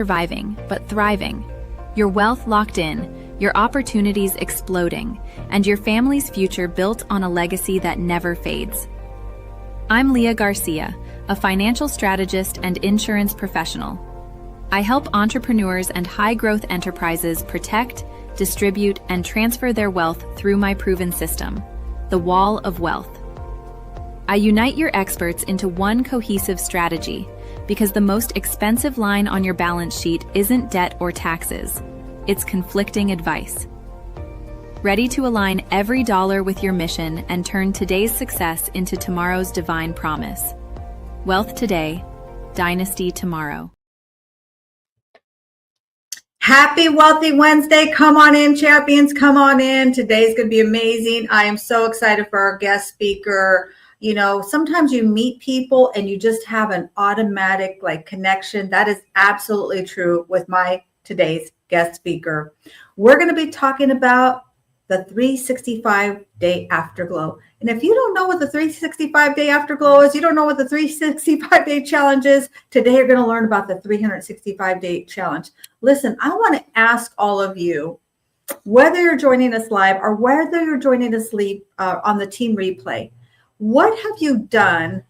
Surviving, but thriving. Your wealth locked in, your opportunities exploding, and your family's future built on a legacy that never fades. I'm Leah Garcia, a financial strategist and insurance professional. I help entrepreneurs and high-growth enterprises protect, distribute, and transfer their wealth through my proven system, the Wall of Wealth. I unite your experts into one cohesive strategy, because the most expensive line on your balance sheet isn't debt or taxes, it's conflicting advice. Ready to align every dollar with your mission and turn today's success into tomorrow's divine promise. Wealth today, dynasty tomorrow. Happy Wealthy Wednesday. Come on in, champions. Come on in. Today's going to be amazing. I am so excited for our guest speaker. You know, sometimes you meet people and you just have an automatic connection. That is absolutely true with my today's guest speaker. We're going to be talking about the 365-day afterglow. And if you don't know what the 365-day afterglow is, you don't know what the 365-day challenge is, today you're going to learn about the 365-day challenge. Listen, I want to ask all of you, whether you're joining us live or whether you're joining us on the team replay, what have you done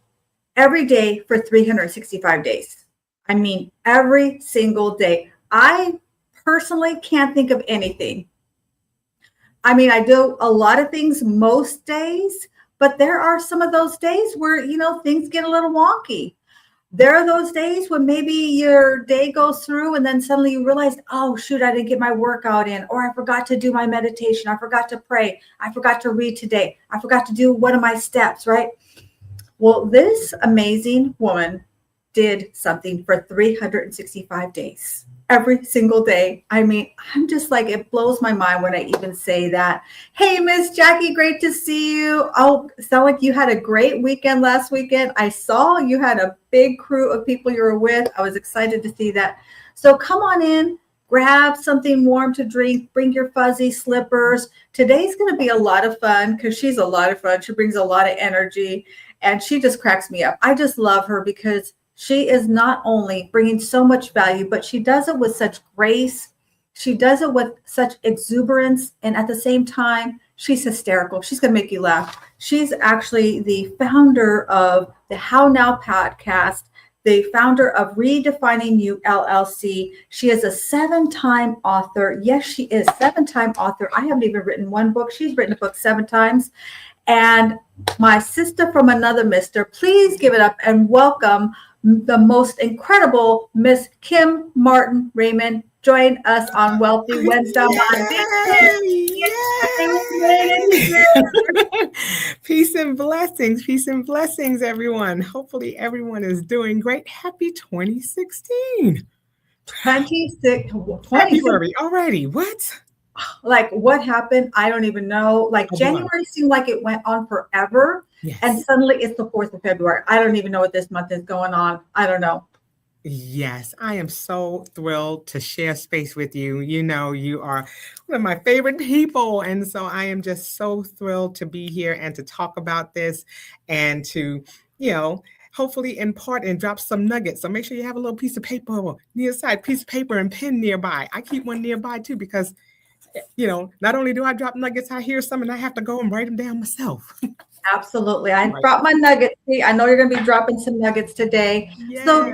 every day for 365 days? I mean, every single day. I personally can't think of anything. I mean, I do a lot of things most days, but there are some of those days where, things get a little wonky. There are those days when maybe your day goes through and then suddenly you realize, oh, shoot, I didn't get my workout in, or I forgot to do my meditation. I forgot to pray. I forgot to read today. I forgot to do one of my steps, right? Well, this amazing woman did something for 365 days. Every single day. I mean, I'm just it blows my mind when I even say that. Hey, Miss Jackie, great to see you. Oh, sound like you had a great weekend last weekend. I saw you had a big crew of people you were with. I was excited to see that. So come on in, grab something warm to drink, bring your fuzzy slippers. Today's going to be a lot of fun because she's a lot of fun. She brings a lot of energy and she just cracks me up. I just love her because she is not only bringing so much value, but she does it with such grace. She does it with such exuberance. And at the same time, she's hysterical. She's going to make you laugh. She's actually the founder of the How Now podcast, the founder of Redefining You LLC. She is a 7-time author. Yes, she is 7-time author. I haven't even written one book. She's written a book 7 times. And my sister from another mister, please give it up and welcome the most incredible Miss Kim Martin Raymond. Join us on Wealthy Wednesday. Peace and blessings, everyone. Hopefully everyone is doing great. Happy 2016. 2020 already. What? What happened? I don't even know. January seemed like it went on forever. Yes. And suddenly it's the 4th of February. I don't even know what this month is going on. I don't know. Yes, I am so thrilled to share space with you. You know, you are one of my favorite people. And so I am just so thrilled to be here and to talk about this and to, hopefully impart and drop some nuggets. So make sure you have a little piece of paper near side, piece of paper and pen nearby. I keep one nearby too, because, not only do I drop nuggets, I hear some and I have to go and write them down myself. Absolutely. I brought my nuggets. See, I know you're going to be dropping some nuggets today. Yes. So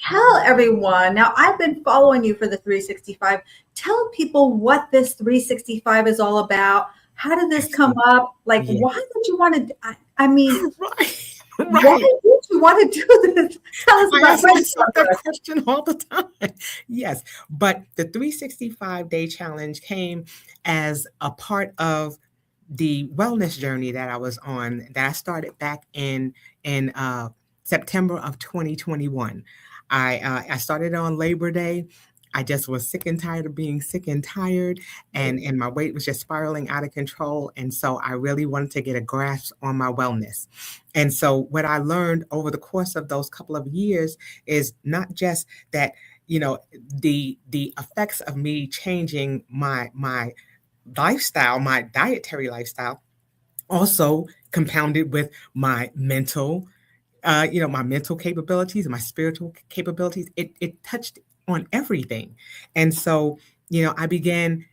tell everyone. Now, I've been following you for the 365. Tell people what this 365 is all about. How did this come up? Why did you want to? I mean, why did you want to do this? Tell us about that question all the time. Yes, but the 365-day challenge came as a part of the wellness journey that I was on, that I started back in September of 2021. I started on Labor Day. I just was sick and tired of being sick and tired, and my weight was just spiraling out of control. And so I really wanted to get a grasp on my wellness. And so what I learned over the course of those couple of years is not just that, the effects of me changing my lifestyle, my dietary lifestyle, also compounded with my mental, my mental capabilities and my spiritual capabilities. It touched on everything. And so, I began,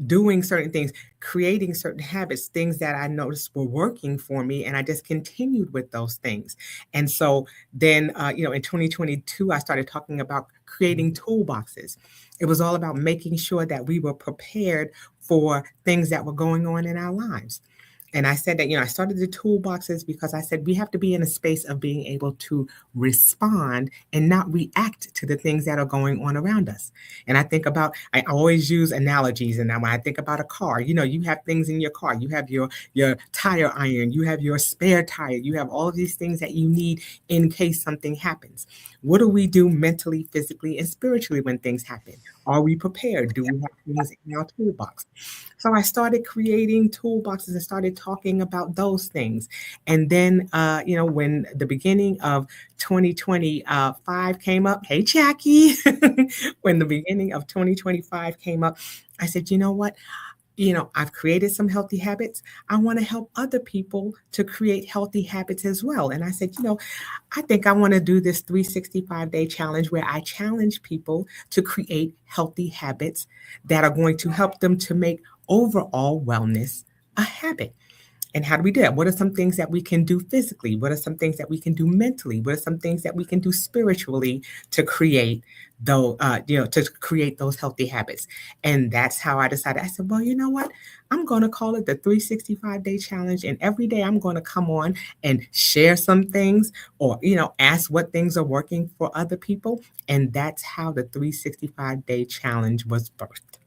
doing certain things, creating certain habits, things that I noticed were working for me. And I just continued with those things. And so then, in 2022, I started talking about creating toolboxes. It was all about making sure that we were prepared for things that were going on in our lives. And I said that, I started the toolboxes because I said we have to be in a space of being able to respond and not react to the things that are going on around us. And I always use analogies. And when I think about a car, you have things in your car. You have your tire iron, you have your spare tire, you have all of these things that you need in case something happens. What do we do mentally, physically, and spiritually when things happen? Are we prepared? Do we have things in our toolbox? So I started creating toolboxes and started talking about those things. And then, when the beginning of 2025 came up, hey, Jackie, when the beginning of 2025 came up, I said, you know what? I've created some healthy habits. I want to help other people to create healthy habits as well. And I said, I think I want to do this 365-day challenge where I challenge people to create healthy habits that are going to help them to make overall wellness a habit. And how do we do that? What are some things that we can do physically? What are some things that we can do mentally? What are some things that we can do spiritually to create those healthy habits? And that's how I decided. I said, well, you know what? I'm going to call it the 365-day challenge. And every day I'm going to come on and share some things or, ask what things are working for other people. And that's how the 365-day challenge was birthed.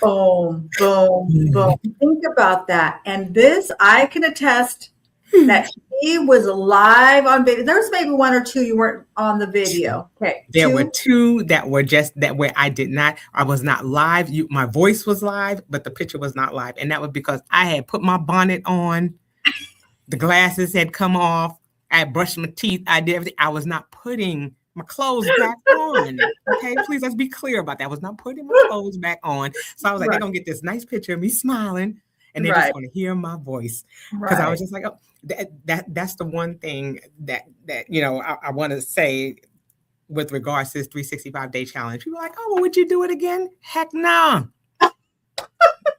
Boom, boom, boom. Think about that. And this, I can attest that he was live on video. There was maybe one or two you weren't on the video. Okay. There were two that were just that where I was not live. My voice was live, but the picture was not live. And that was because I had put my bonnet on. The glasses had come off. I had brushed my teeth. I did everything. I was not putting my clothes back on. Okay, please, let's be clear about that. I was not putting my clothes back on. So I was like, they're going to get this nice picture of me smiling and they're just going to hear my voice. Because I was just like, oh, that's the one thing that I want to say with regards to this 365-day challenge. People are like, oh, well, would you do it again? Heck nah. Let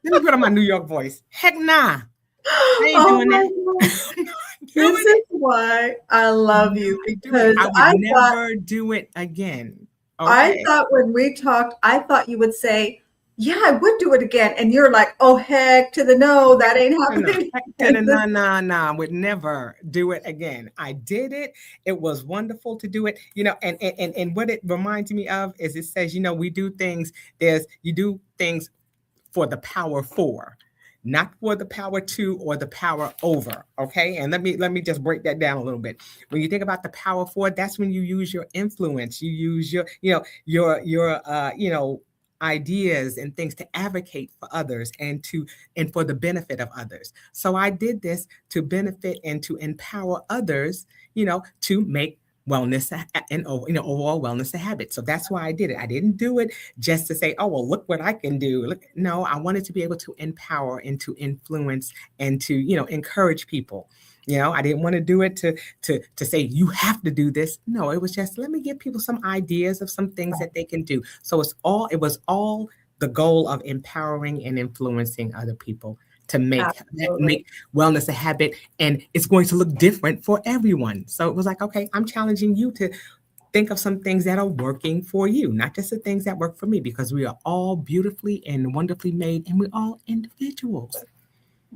me put on my New York voice. Heck nah. I ain't doing that. This is why I love you, because I would never do it again. Okay. I thought when we talked, I thought you would say, yeah, I would do it again. And you're like, oh, heck to the no, that ain't happening. No, would never do it again. I did it. It was wonderful to do it. And what it reminds me of is it says, we do things, you do things for the power for. Not for the power to or the power over. Okay. And let me just break that down a little bit. When you think about the power for, that's when you use your influence, you use your ideas and things to advocate for others and for the benefit of others. So I did this to benefit and to empower others, to make wellness and overall wellness a habit. So that's why I did it. I didn't do it just to say, oh, well, look what I can do. No, I wanted to be able to empower and to influence and to, encourage people. I didn't want to do it to say you have to do this. No, it was just let me give people some ideas of some things that they can do. So it was all the goal of empowering and influencing other people to make wellness a habit, and it's going to look different for everyone. So it was like, okay, I'm challenging you to think of some things that are working for you, not just the things that work for me, because we are all beautifully and wonderfully made, and we're all individuals.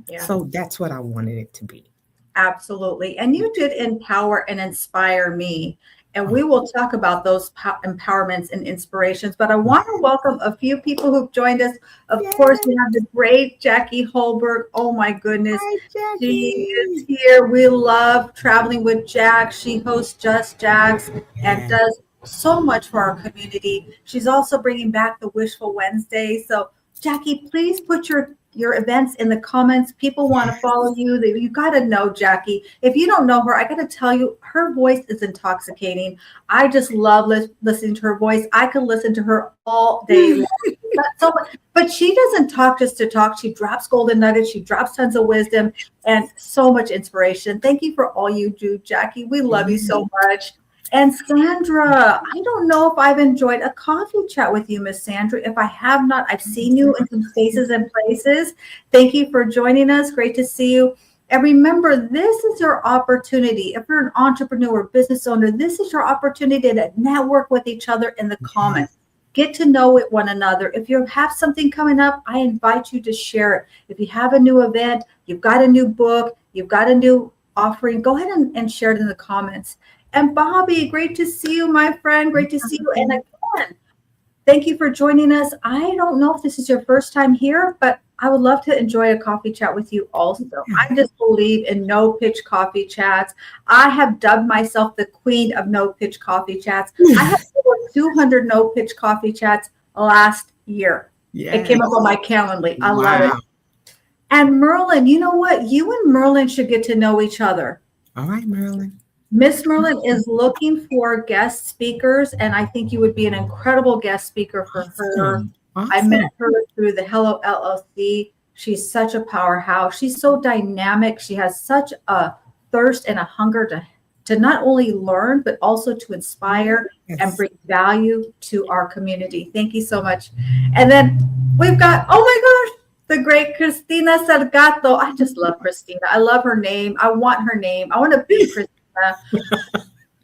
Yeah. So that's what I wanted it to be. Absolutely. And you did empower and inspire me. And we will talk about those empowerments and inspirations. But I want to welcome a few people who've joined us. Of course, we have the great Jackie Holberg. Oh, my goodness. Hi, she is here. We love traveling with Jack. She hosts Just Jacks and does so much for our community. She's also bringing back the Wishful Wednesday. So, Jackie, please put your events in the comments. People want to follow you. You got to know Jackie. If you don't know her, I got to tell you, her voice is intoxicating. I just love listening to her voice. I could listen to her all day long. But she doesn't talk just to talk. She drops golden nuggets. She drops tons of wisdom and so much inspiration. Thank you for all you do, Jackie. We love you so much. And Sandra, I don't know if I've enjoyed a coffee chat with you, Miss Sandra. If I have not, I've seen you in some spaces and places. Thank you for joining us. Great to see you. And remember, this is your opportunity. If you're an entrepreneur, business owner, this is your opportunity to network with each other in the comments. Get to know it one another. If you have something coming up, I invite you to share it. If you have a new event, you've got a new book, you've got a new offering, go ahead and share it in the comments. And Bobby, great to see you, my friend. Great to see you. And again, thank you for joining us. I don't know if this is your first time here, but I would love to enjoy a coffee chat with you also. I just believe in no pitch coffee chats. I have dubbed myself the queen of no pitch coffee chats. I have over 200 no pitch coffee chats last year. It came up on my Calendly. I love it. And Merlin, you know what? You and Merlin should get to know each other. All right, Merlin. Miss Merlin is looking for guest speakers, and I think you would be an incredible guest speaker for her. Awesome. I met her through the Hello LLC. She's such a powerhouse. She's so dynamic. She has such a thirst and a hunger to not only learn, but also to inspire and bring value to our community. Thank you so much. And then we've got, oh my gosh, the great Cristina Salgato. I just love Cristina. I love her name. I want her name. I want to be Cristina.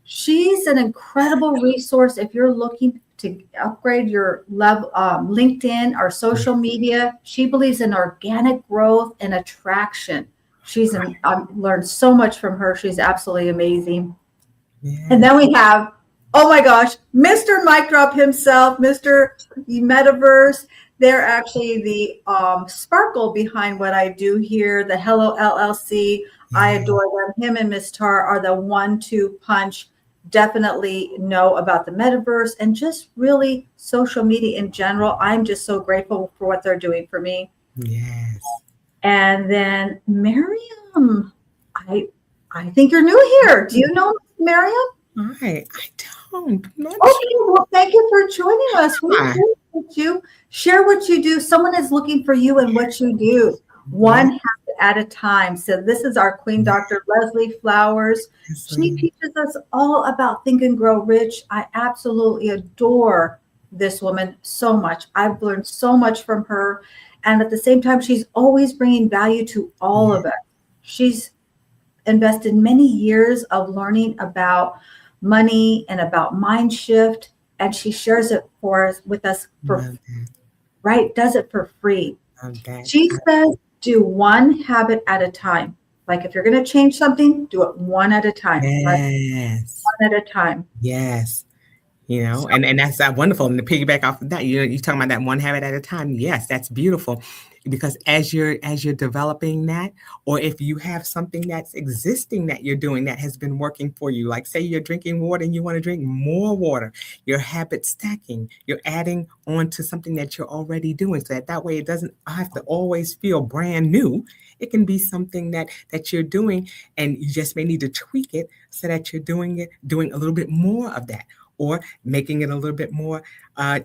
She's an incredible resource if you're looking to upgrade your level, LinkedIn or social media. She believes in organic growth and attraction. I've learned so much from her. She's absolutely amazing. Yeah. And then we have, oh my gosh, Mr. Mic Drop himself, Mr. Metaverse. They're actually the sparkle behind what I do here, the Hello LLC. I adore them. Him and Miss Tar are the 1-2 punch. Definitely know about the metaverse and just really social media in general. I'm just so grateful for what they're doing for me. Yes. And then Miriam, I think you're new here. Do you know Miriam? I don't. Okay, well, thank you for joining us. We appreciate you. Share what you do. Someone is looking for you and what you do. One habit at a time. So this is our Queen Dr. Leslie Flowers. She teaches us all about Think and Grow Rich. I absolutely adore this woman so much. I've learned so much from her. And at the same time, she's always bringing value to all of us. She's invested many years of learning about money and about mind shift. And she shares it with us for right, does it for free. She says, do one habit at a time. Like if you're going to change something, do it one at a time. Yes. Right? One at a time. Yes. You know, and that's wonderful. And to piggyback off of that, you're talking about that one habit at a time. Yes, that's beautiful. Because as you're developing that, or if you have something that's existing that you're doing that has been working for you, like say you're drinking water and you want to drink more water, your habit stacking, you're adding on to something that you're already doing. So that way it doesn't have to always feel brand new. It can be something that you're doing and you just may need to tweak it so that you're doing a little bit more of that, or making it a little bit more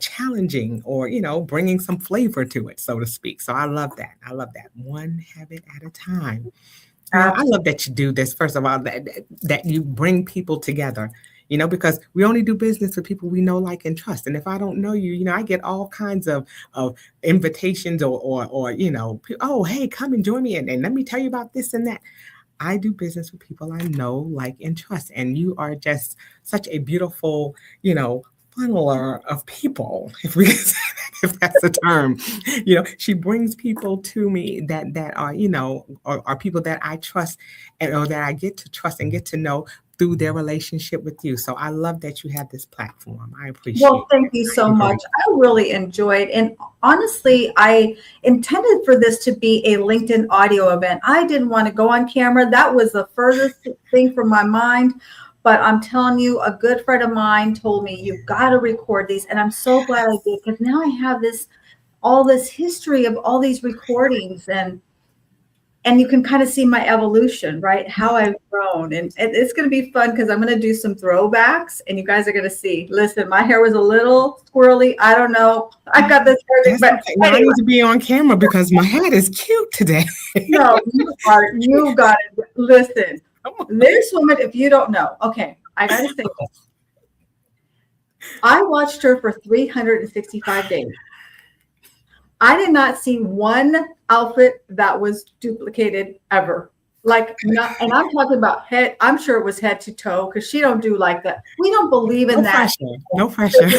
challenging, or, bringing some flavor to it, so to speak. So I love that. One habit at a time. I love that you do this. First of all, that you bring people together, because we only do business with people we know, like, and trust. And if I don't know you, I get all kinds of invitations or oh, hey, come and join me. And let me tell you about this and that. I do business with people I know, like, and trust. And you are just such a beautiful, funneler of people, if that's a term. She brings people to me that are, are people that I trust, or that I get to trust and get to know through their relationship with you. So I love that you have this platform. I appreciate it. Well, thank you so much. I really enjoyed, and honestly, I intended for this to be a LinkedIn audio event. I didn't want to go on camera. That was the furthest thing from my mind. But I'm telling you, a good friend of mine told me, you've got to record these. And I'm so glad I did, because now I have all this history of all these recordings, and you can kind of see my evolution, right? How I've grown. And it's going to be fun, because I'm going to do some throwbacks, and you guys are going to see. Listen, my hair was a little squirrely. I don't know. I got this hair. But okay. Anyway. I need to be on camera because my hat is cute today. No, you got it. Listen, this woman, if you don't know, okay, I got to say this. I watched her for 365 days. I did not see one outfit that was duplicated ever. Like not, and I'm talking about head. I'm sure it was head to toe because she don't do like that. We don't believe in No that. pressure. No pressure.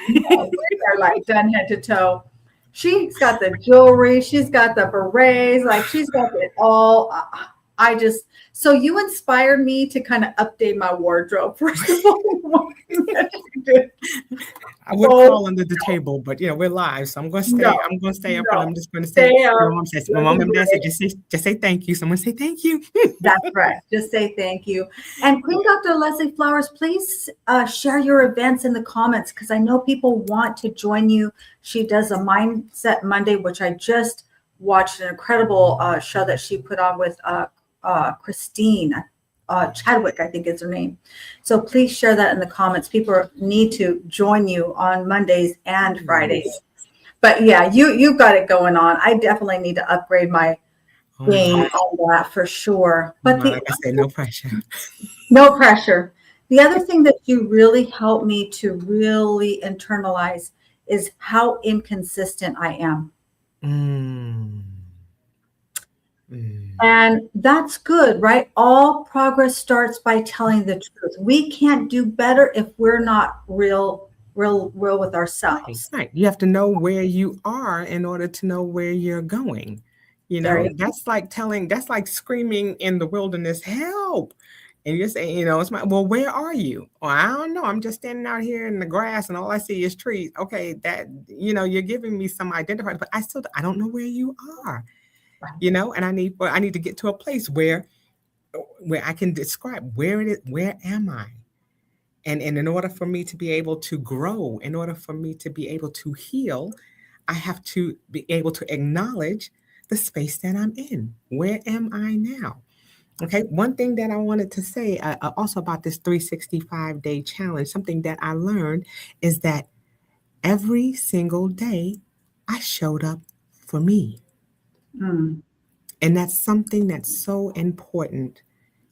They're like done head to toe. She's got the jewelry. She's got the berets. Like she's got it all. I just so you inspired me to kind of update my wardrobe. First of all, I would oh, crawl under the table, but we're live, so I'm gonna stay. no, I'm gonna stay up, and no, I'm just gonna say. stay My up. mom says, my mom and dad said, just say thank you. Someone say thank you. That's right. Just say thank you. And Queen Dr. Leslie Flowers, please share your events in the comments because I know people want to join you. She does a Mindset Monday, which I just watched an incredible show that she put on with Christine Chadwick, I think is her name. So please share that in the comments. People need to join you on Mondays and Fridays. But yeah, you've got it going on. I definitely need to upgrade my game on that for sure. But like I said, no pressure. no pressure. The other thing that you really helped me to really internalize is how inconsistent I am. Mm. Mm. And that's good, right? All progress starts by telling the truth. We can't do better if we're not real with ourselves. Right. You have to know where you are in order to know where you're going. That's like screaming in the wilderness, help. And you're saying, well, where are you? Well, I don't know. I'm just standing out here in the grass and all I see is trees. Okay, that, you're giving me some identifier, but I don't know where you are, and I need to get to a place where I can describe where am I? And in order for me to be able to grow, in order for me to be able to heal, I have to be able to acknowledge the space that I'm in. Where am I now? Okay, one thing that I wanted to say also about this 365-day challenge, something that I learned is that every single day I showed up for me. Mm. And that's something that's so important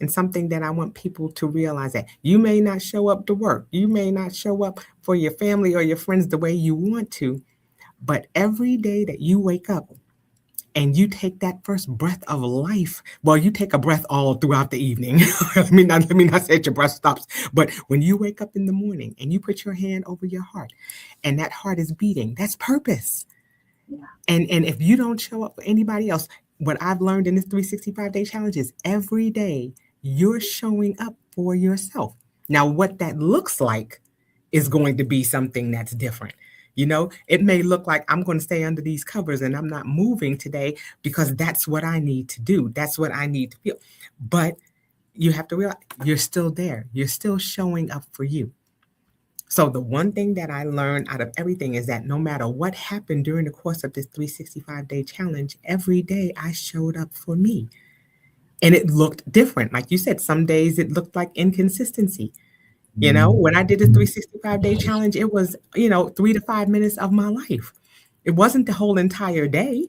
and something that I want people to realize that you may not show up to work. You may not show up for your family or your friends the way you want to, but every day that you wake up and you take that first breath of life, well, you take a breath all throughout the evening. let me not say your breath stops, but when you wake up in the morning and you put your hand over your heart and that heart is beating, that's purpose. Yeah. And if you don't show up for anybody else, what I've learned in this 365-day challenge is every day you're showing up for yourself. Now, what that looks like is going to be something that's different. It may look like I'm going to stay under these covers and I'm not moving today because that's what I need to do. That's what I need to feel. But you have to realize you're still there. You're still showing up for you. So the one thing that I learned out of everything is that no matter what happened during the course of this 365-day challenge, every day I showed up for me. And it looked different. Like you said, some days it looked like inconsistency. When I did the 365-day challenge, it was, 3 to 5 minutes of my life. It wasn't the whole entire day.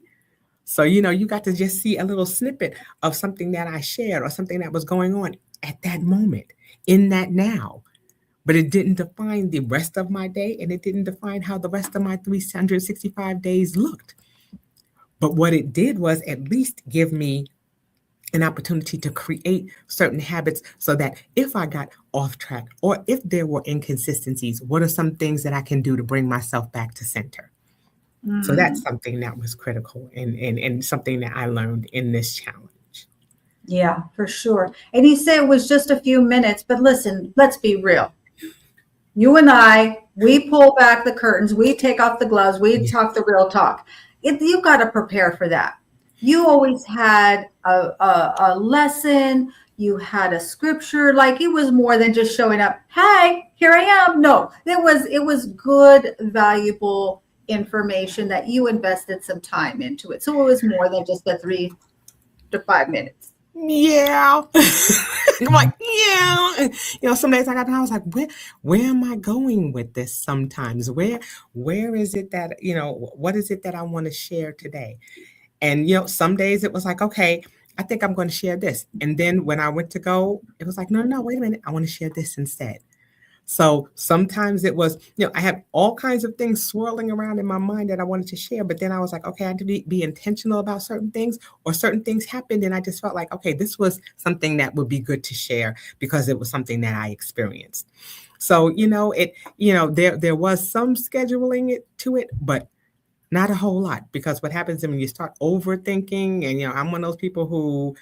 So, you got to just see a little snippet of something that I shared or something that was going on at that moment, in that now. But it didn't define the rest of my day, and it didn't define how the rest of my 365 days looked. But what it did was at least give me an opportunity to create certain habits so that if I got off track or if there were inconsistencies, what are some things that I can do to bring myself back to center? Mm. So that's something that was critical and something that I learned in this challenge. Yeah, for sure. And you say it was just a few minutes, but listen, let's be real. You and I, we pull back the curtains, we take off the gloves, we talk the real talk. You've got to prepare for that. You always had a lesson, you had a scripture, like it was more than just showing up, hey, here I am. No, it was good, valuable information that you invested some time into it. So it was more than just the 3 to 5 minutes. Yeah. I'm like, yeah. Some days I was like, where am I going with this sometimes? Where is it that, what is it that I want to share today? And, some days it was like, okay, I think I'm going to share this. And then when I went to go, it was like, no, wait a minute. I want to share this instead. So sometimes it was, I had all kinds of things swirling around in my mind that I wanted to share, but then I was like, okay, I had to be intentional about certain things, or certain things happened and I just felt like, okay, this was something that would be good to share because it was something that I experienced. So, there was some scheduling it to it, but not a whole lot, because what happens when you start overthinking, and I'm one of those people who,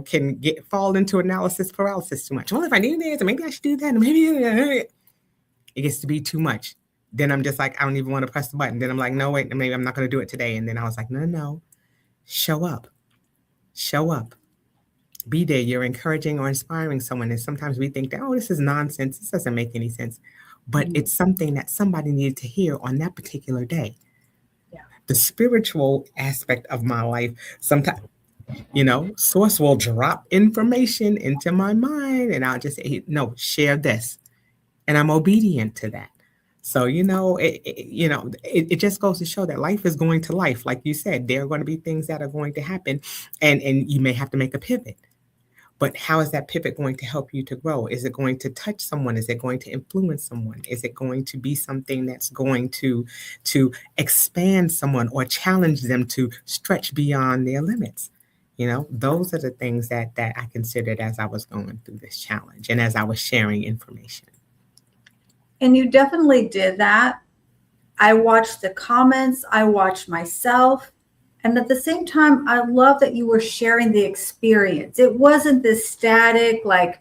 can fall into analysis paralysis too much. Well, if I do this, maybe I should do that, and maybe it gets to be too much. Then I'm just like, I don't even want to press the button. Then I'm like, no, wait, maybe I'm not going to do it today. And then I was like, no, no, no, show up, show up, be there. You're encouraging or inspiring someone. And sometimes we think that, oh, this is nonsense. This doesn't make any sense. But it's something that somebody needed to hear on that particular day. The spiritual aspect of my life, sometimes, source will drop information into my mind and I'll just say, no, share this. And I'm obedient to that. So, it just goes to show that life is going to life. Like you said, there are going to be things that are going to happen, and you may have to make a pivot. But how is that pivot going to help you to grow? Is it going to touch someone? Is it going to influence someone? Is it going to be something that's going to expand someone or challenge them to stretch beyond their limits? Those are the things that I considered as I was going through this challenge and as I was sharing information. And you definitely did that. I watched the comments, I watched myself. And at the same time, I love that you were sharing the experience. It wasn't this static, like,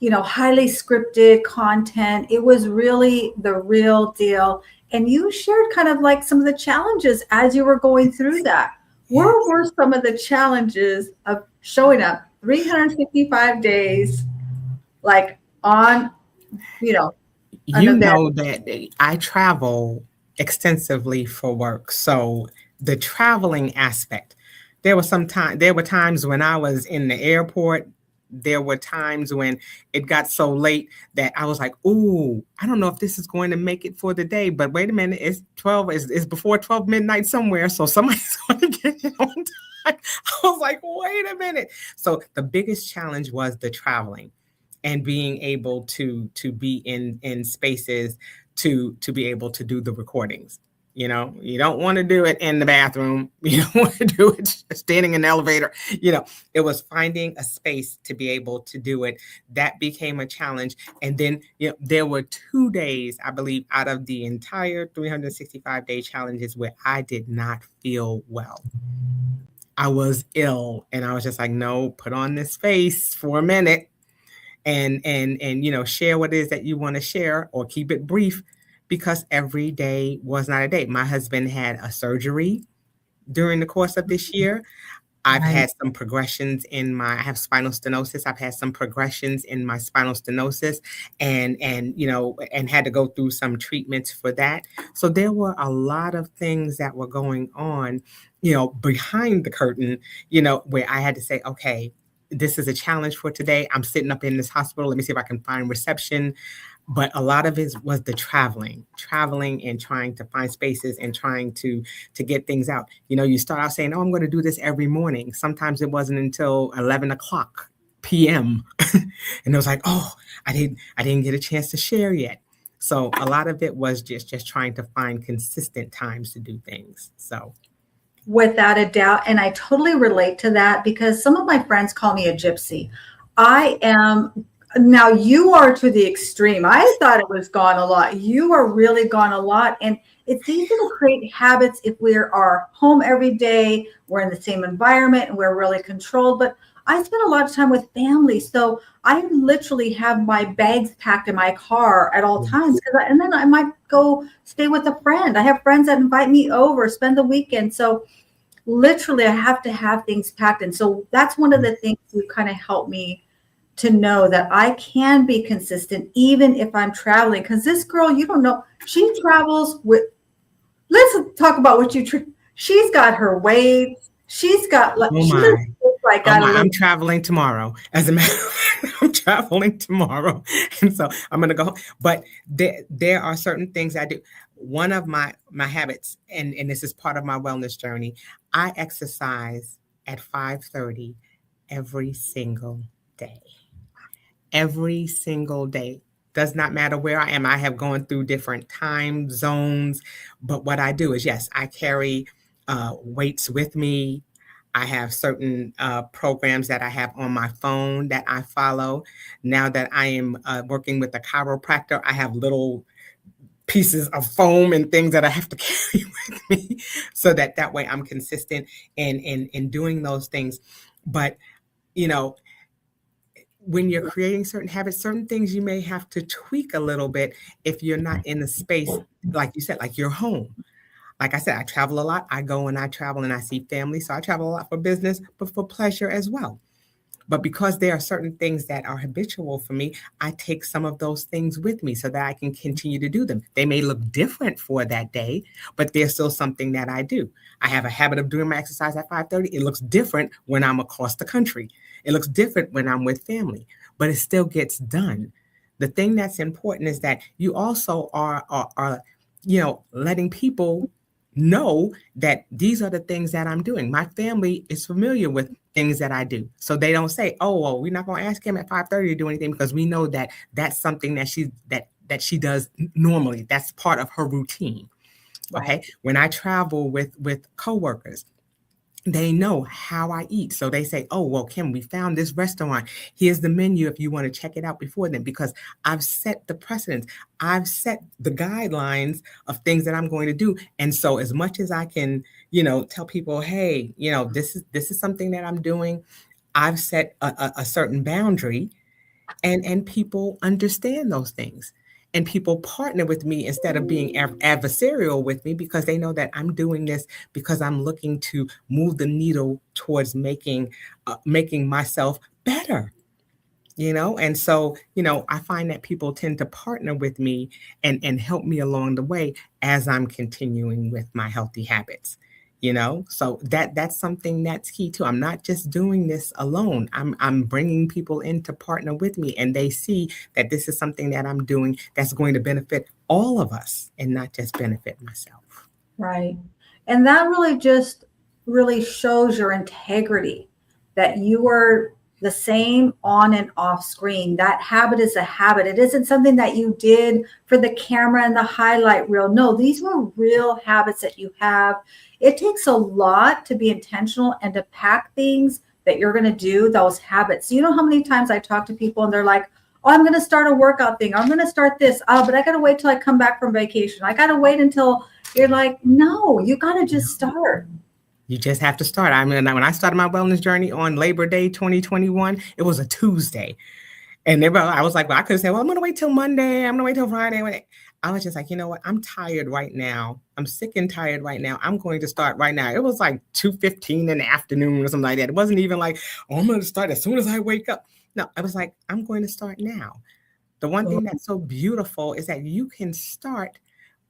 highly scripted content. It was really the real deal. And you shared kind of like some of the challenges as you were going through that. Yes. What were some of the challenges of showing up 365 days, like on, that I travel extensively for work. So the traveling aspect, there were times when I was in the airport. There were times when it got so late that I was like, ooh, I don't know if this is going to make it for the day, but wait a minute, it's before 12 midnight somewhere. So somebody's going to get it on time. I was like, wait a minute. So the biggest challenge was the traveling and being able to be in spaces to be able to do the recordings. You don't want to do it in the bathroom. You don't want to do it standing in the elevator. It was finding a space to be able to do it. That became a challenge. And then, there were 2 days, I believe, out of the entire 365-day challenges where I did not feel well. I was ill and I was just like, no, put on this face for a minute and share what it is that you want to share, or keep it brief, because every day was not a day. My husband had a surgery during the course of this year. I've had some progressions I have spinal stenosis. I've had some progressions in my spinal stenosis and had to go through some treatments for that. So there were a lot of things that were going on, behind the curtain, where I had to say, okay, this is a challenge for today. I'm sitting up in this hospital. Let me see if I can find reception. But a lot of it was the traveling and trying to find spaces and trying to get things out. You start out saying, oh, I'm going to do this every morning. Sometimes it wasn't until 11 o'clock p.m. And it was like, oh, I didn't get a chance to share yet. So a lot of it was just trying to find consistent times to do things. So without a doubt. And I totally relate to that, because some of my friends call me a gypsy. Now you are to the extreme. I thought it was gone a lot. You are really gone a lot. And it's easy to create habits if we are home every day, we're in the same environment and we're really controlled. But I spend a lot of time with family. So I literally have my bags packed in my car at all times. And then I might go stay with a friend. I have friends that invite me over, spend the weekend. So literally I have to have things packed. And so that's one of the things that kind of helped me to know that I can be consistent even if I'm traveling. Because this girl, you don't know, she travels with, let's talk about what she's got her waves. She's got, I'm traveling tomorrow. As a matter of fact, I'm traveling tomorrow. And so I'm going to go home. But there are certain things I do. One of my habits, and this is part of my wellness journey, I exercise at 5:30 every single day. Every single day. Does not matter where I am. I have gone through different time zones, but what I do is, yes, I carry weights with me. I have certain programs that I have on my phone that I follow. Now that I am working with a chiropractor, I have little pieces of foam and things that I have to carry with me so that that way I'm consistent in doing those things. But, you know, when you're creating certain habits, certain things you may have to tweak a little bit if you're not in a space, like you said, like your home. Like I said, I travel a lot. I go and I travel and I see family. So I travel a lot for business, but for pleasure as well. But because there are certain things that are habitual for me, I take some of those things with me so that I can continue to do them. They may look different for that day, but they're still something that I do. I have a habit of doing my exercise at 5:30. It looks different when I'm across the country. It looks different when I'm with family, but it still gets done. The thing that's important is that you also are letting people know that these are the things that I'm doing. My family is familiar with things that I do. So they don't say, "Oh, well, we're not going to ask him at 5:30 to do anything," because we know that that's something that she does normally. That's part of her routine. Right. Okay? When I travel with coworkers, they know how I eat. So they say, "Oh, well, Kim, we found this restaurant. Here's the menu if you want to check it out before then," because I've set the precedence. I've set the guidelines of things that I'm going to do. And so as much as I can, tell people, "Hey, this is something that I'm doing." I've set a certain boundary, and people understand those things. And people partner with me instead of being adversarial with me, because they know that I'm doing this because I'm looking to move the needle towards making myself better. And so I find that people tend to partner with me and help me along the way as I'm continuing with my healthy habits. So that's something that's key too. I'm not just doing this alone. I'm bringing people in to partner with me, and they see that this is something that I'm doing that's going to benefit all of us and not just benefit myself. Right. And that really shows your integrity, that you are the same on and off screen. That habit is a habit. It isn't something that you did for the camera and the highlight reel. No, these were real habits that you have. It takes a lot to be intentional and to pack things that you're going to do, those habits. You know how many times I talk to people and they're like, "Oh, I'm going to start a workout thing. I'm going to start this. Oh, but I got to wait till I come back from vacation. I got to wait until..." You're like, no, you got to just start. You just have to start. I mean, when I started my wellness journey on Labor Day 2021, it was a Tuesday. And I was like, well, I could say, well, I'm going to wait till Monday. I'm going to wait till Friday. I was just like, you know what? I'm tired right now. I'm sick and tired right now. I'm going to start right now. It was like 2:15 in the afternoon or something like that. It wasn't even like, "Oh, I'm going to start as soon as I wake up." No, I was like, I'm going to start now. The one thing that's so beautiful is that you can start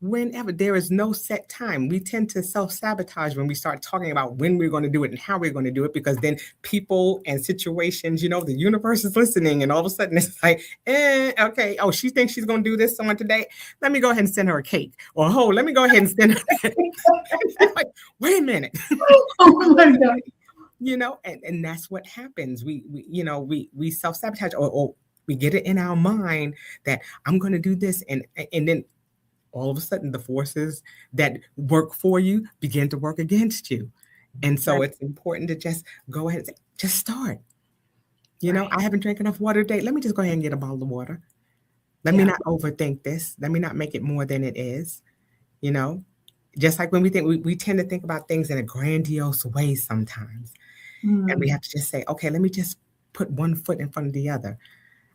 whenever. There is no set time. We tend to self-sabotage when we start talking about when we're going to do it and how we're going to do it, because then people and situations, the universe is listening, and all of a sudden it's like, okay, oh, she thinks she's going to do this on today. Let me go ahead and send her a cake. Or, oh, let me go ahead and send her like, wait a minute. Oh my God. And that's what happens. We self-sabotage, or we get it in our mind that I'm going to do this, and then all of a sudden the forces that work for you begin to work against you. And so It's important to just go ahead and say, just start. I haven't drank enough water today. Let me just go ahead and get a bottle of water. Let me not overthink this. Let me not make it more than it is. Just like when we tend to think about things in a grandiose way sometimes. And we have to just say, okay, let me just put one foot in front of the other.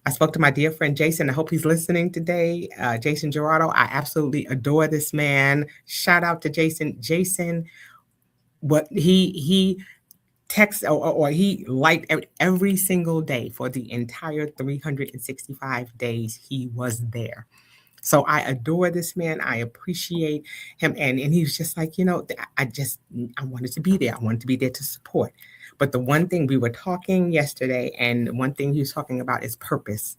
I spoke to my dear friend Jason. I hope he's listening today. Jason Gerardo. I absolutely adore this man. Shout out to Jason. Jason, what he texts or he liked every single day for the entire 365 days he was there. So I adore this man. I appreciate him. And he was just like, I wanted to be there. I wanted to be there to support. But the one thing we were talking yesterday, and one thing he was talking about, is purpose.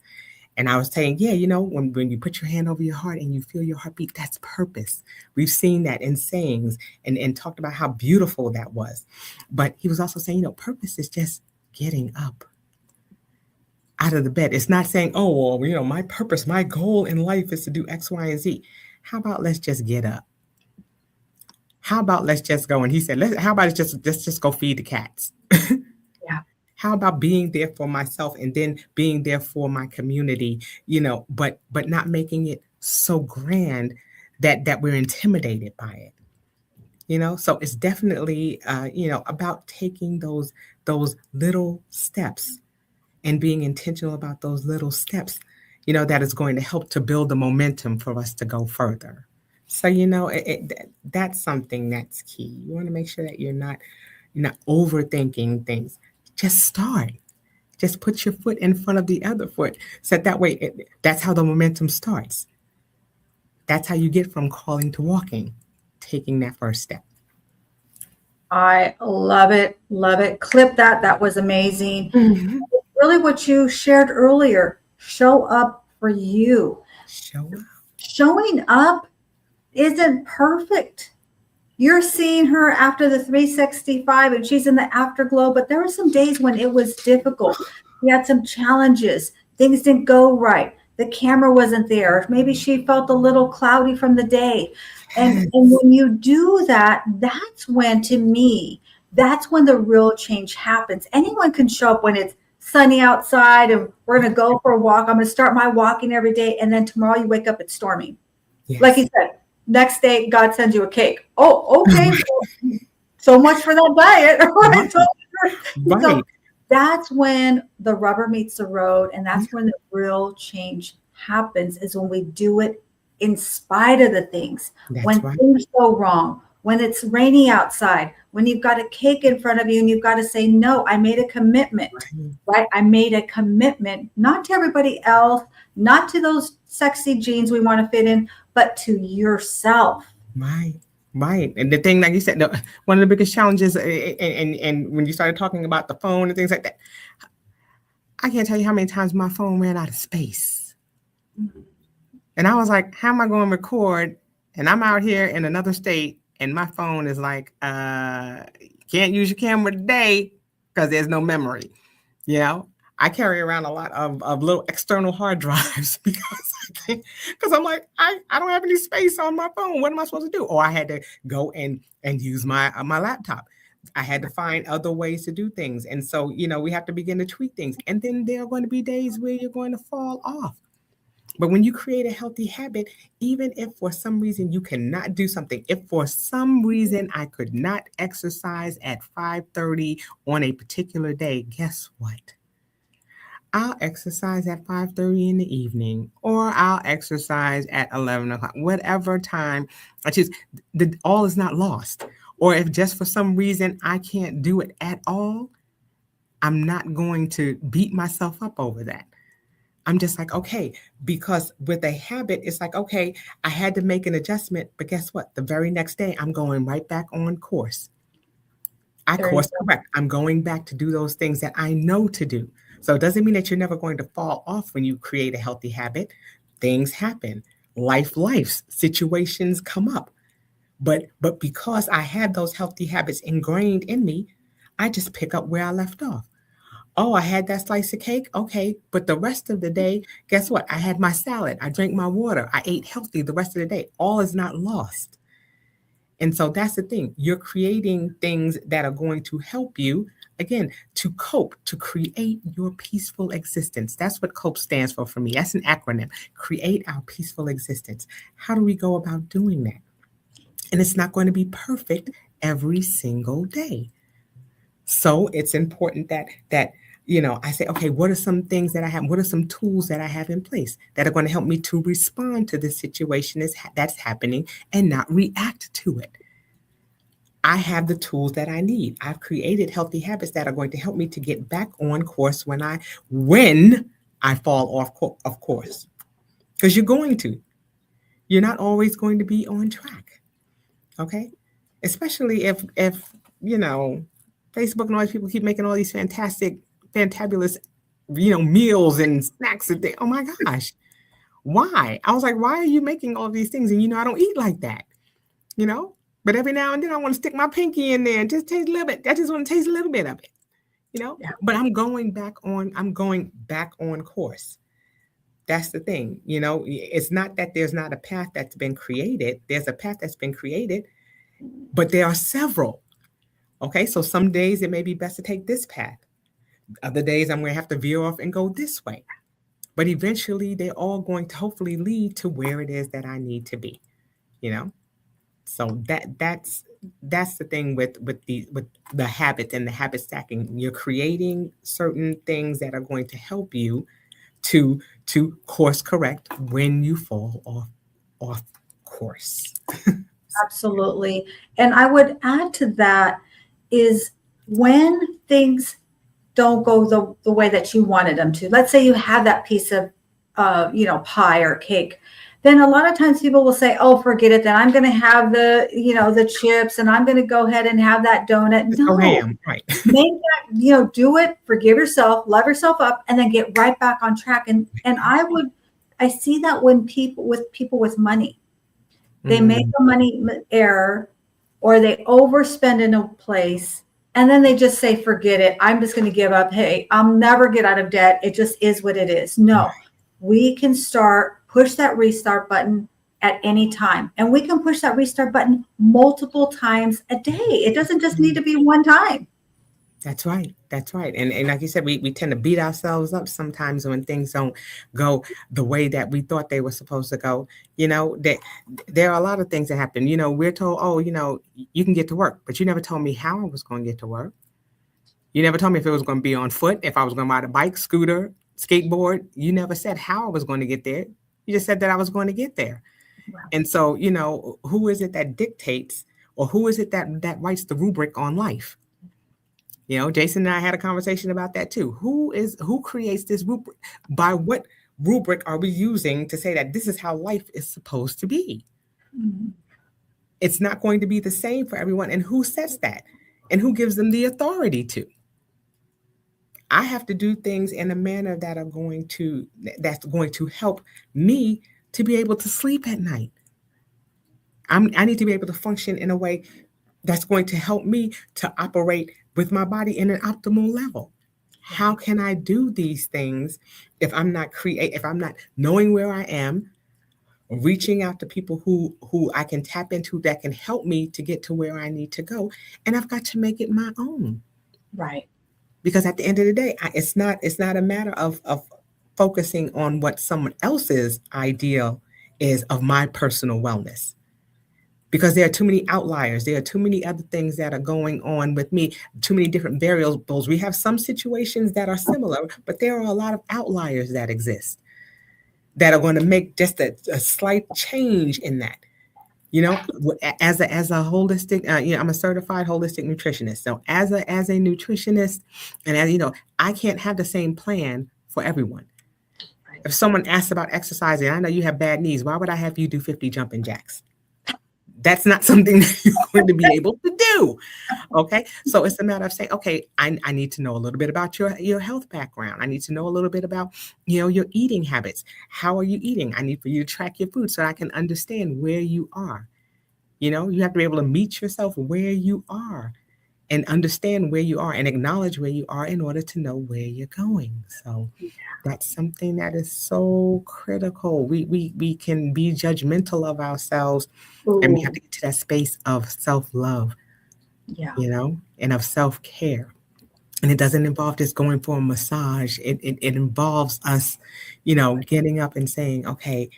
And I was saying, when you put your hand over your heart and you feel your heartbeat, that's purpose. We've seen that in sayings and talked about how beautiful that was. But he was also saying, purpose is just getting up. out of the bed. It's not saying, oh, well, my purpose, my goal in life is to do X, Y, and Z. How about let's just get up? How about let's just go? And he said, how about let's just go feed the cats? Yeah. How about being there for myself and then being there for my community, but not making it so grand that we're intimidated by it. So it's definitely about taking those little steps and being intentional about those little steps, that is going to help to build the momentum for us to go further. So, that's something that's key. You want to make sure that you're not overthinking things. Just start. Just put your foot in front of the other foot. So that way, that's how the momentum starts. That's how you get from crawling to walking, taking that first step. I love it. Love it. Clip that. That was amazing. Mm-hmm. Really what you shared earlier. Show up for you. Show up. Showing up isn't perfect. You're seeing her after the 365 and she's in the afterglow, but there were some days when it was difficult. We had some challenges. Things didn't go right. The camera wasn't there. Maybe she felt a little cloudy from the day. And when you do that, that's when, to me, that's when the real change happens. Anyone can show up when it's sunny outside and we're going to go for a walk. I'm going to start my walking every day. And then tomorrow you wake up, it's storming. Yes. Like you said, next day, God sends you a cake. Oh, okay. So much for that diet. Right? Right. So that's when the rubber meets the road. And that's when the real change happens, is when we do it in spite of the things. That's when things go wrong, when it's rainy outside, when you've got a cake in front of you and you've got to say, no, I made a commitment, right? I made a commitment, not to everybody else, not to those sexy jeans we want to fit in, but to yourself. Right. And the thing, like you said, one of the biggest challenges, and when you started talking about the phone and things like that, I can't tell you how many times my phone ran out of space. Mm-hmm. And I was like, how am I going to record? And I'm out here in another state and my phone is like, can't use your camera today because there's no memory. I carry around a lot of little external hard drives because I'm like, I don't have any space on my phone. What am I supposed to do? Or I had to go and use my laptop. I had to find other ways to do things. And so, we have to begin to tweak things. And then there are going to be days where you're going to fall off. But when you create a healthy habit, even if for some reason you cannot do something, if for some reason I could not exercise at 5:30 on a particular day, guess what? I'll exercise at 5:30 in the evening, or I'll exercise at 11 o'clock, whatever time I choose. All is not lost. Or if just for some reason I can't do it at all, I'm not going to beat myself up over that. I'm just like, okay, because with a habit, it's like, okay, I had to make an adjustment, but guess what? The very next day, I'm going right back on course. I course correct. I'm going back to do those things that I know to do. So it doesn't mean that you're never going to fall off when you create a healthy habit. Things happen. Life, situations come up. But because I had those healthy habits ingrained in me, I just pick up where I left off. Oh, I had that slice of cake. Okay. But the rest of the day, guess what? I had my salad. I drank my water. I ate healthy the rest of the day. All is not lost. And so that's the thing. You're creating things that are going to help you, again, to cope, to create your peaceful existence. That's what COPE stands for me. That's an acronym. Create our peaceful existence. How do we go about doing that? And it's not going to be perfect every single day. So it's important that I say, okay, what are some things that I have? What are some tools that I have in place that are going to help me to respond to the situation that's happening and not react to it? I have the tools that I need. I've created healthy habits that are going to help me to get back on course when I fall off of course. Because you're going to. You're not always going to be on track. Okay? Especially if Facebook and all these people keep making all these fantabulous, meals and snacks and things. Oh my gosh. Why? I was like, why are you making all these things? And I don't eat like that, but every now and then I want to stick my pinky in there and just taste a little bit. I just want to taste a little bit of it, Yeah. But I'm going back on course. That's the thing. It's not that there's not a path that's been created. There's a path that's been created, but there are several. Okay, so some days it may be best to take this path. Other days I'm going to have to veer off and go this way. But eventually they're all going to hopefully lead to where it is that I need to be, you know? So that's the thing with the habits and the habit stacking. You're creating certain things that are going to help you to course correct when you fall off course. Absolutely. And I would add to that is when things don't go the way that you wanted them to. Let's say you have that piece of, pie or cake. Then a lot of times people will say, "Oh, forget it. Then I'm going to have the chips, and I'm going to go ahead and have that donut." So No, ham, right? make that, do it. Forgive yourself, love yourself up, and then get right back on track. And I see that when people with money, they make Mm, a money error or they overspend in a place and then they just say, forget it. I'm just going to give up. Hey, I'll never get out of debt. It just is what it is. No, we can push that restart button at any time. And we can push that restart button multiple times a day. It doesn't just need to be one time. that's right. That's right. And like you said, we tend to beat ourselves up sometimes when things don't go the way that we thought they were supposed to go. There are a lot of things that happen. We're told, oh, you can get to work, but you never told me how I was going to get to work. You never told me if it was going to be on foot, if I was going to ride a bike, scooter, skateboard. You never said how I was going to get there. You just said that I was going to get there. Wow. And so, who is it that dictates, or who is it that writes the rubric on life? Jason and I had a conversation about that too. Who creates this rubric? By what rubric are we using to say that this is how life is supposed to be? Mhm. It's not going to be the same for everyone. And who sets that? And who gives them the authority to? I have to do things in a manner that's going to help me to be able to sleep at night. I need to be able to function in a way that's going to help me to operate with my body in an optimal level. How can I do these things if I'm not knowing where I am, reaching out to people who I can tap into that can help me to get to where I need to go, and I've got to make it my own. Right. Because at the end of the day, it's not a matter of focusing on what someone else's ideal is of my personal wellness. Because there are too many outliers. There are too many other things that are going on with me, too many different variables. We have some situations that are similar, but there are a lot of outliers that exist that are going to make just a slight change in that. As a holistic, I'm a certified holistic nutritionist. So as a nutritionist, and I can't have the same plan for everyone. Right. If someone asks about exercising, I know you have bad knees. Why would I have you do 50 jumping jacks? That's not something that you're going to be able to do. Okay. So it's a matter of saying, okay, I need to know a little bit about your health background. I need to know a little bit about, your eating habits. How are you eating? I need for you to track your food so I can understand where you are. You have to be able to meet yourself where you are and understand where you are and acknowledge where you are in order to know where you're going. So that's something that is so critical. We can be judgmental of ourselves, and we have Ooh, to get to that space of self-love, yeah. and of self-care. And it doesn't involve just going for a massage. It involves us, getting up and saying, okay,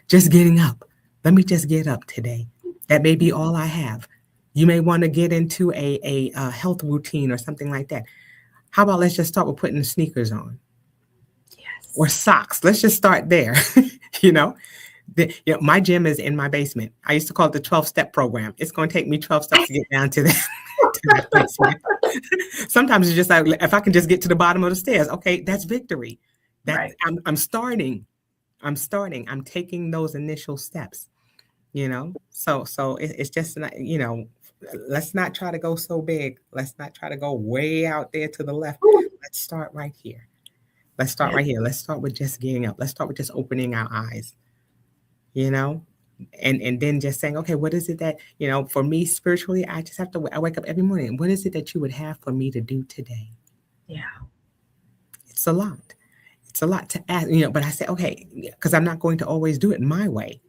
just getting up. Let me just get up today. That may be all I have. You may want to get into a health routine or something like that. How about let's just start with putting the sneakers on or Yes. socks? Let's just start there. you know, my gym is in my basement. I used to call it the 12-step program. It's going to take me 12 steps to get down to that, to that basement. Sometimes it's just like, if I can just get to the bottom of the stairs, okay, that's victory. Right. I'm starting. I'm taking those initial steps, So it's just not, let's not try to go so big. Let's not try to go way out there to the left. Ooh, Let's start right here. Let's start yes. right here. Let's start with just getting up. Let's start with just opening our eyes. You know, And then just saying, okay, what is it that, for me spiritually, I just have to, I wake up every morning. What is it that you would have for me to do today? Yeah. It's a lot. It's a lot to ask, but I say, okay, because I'm not going to always do it my way.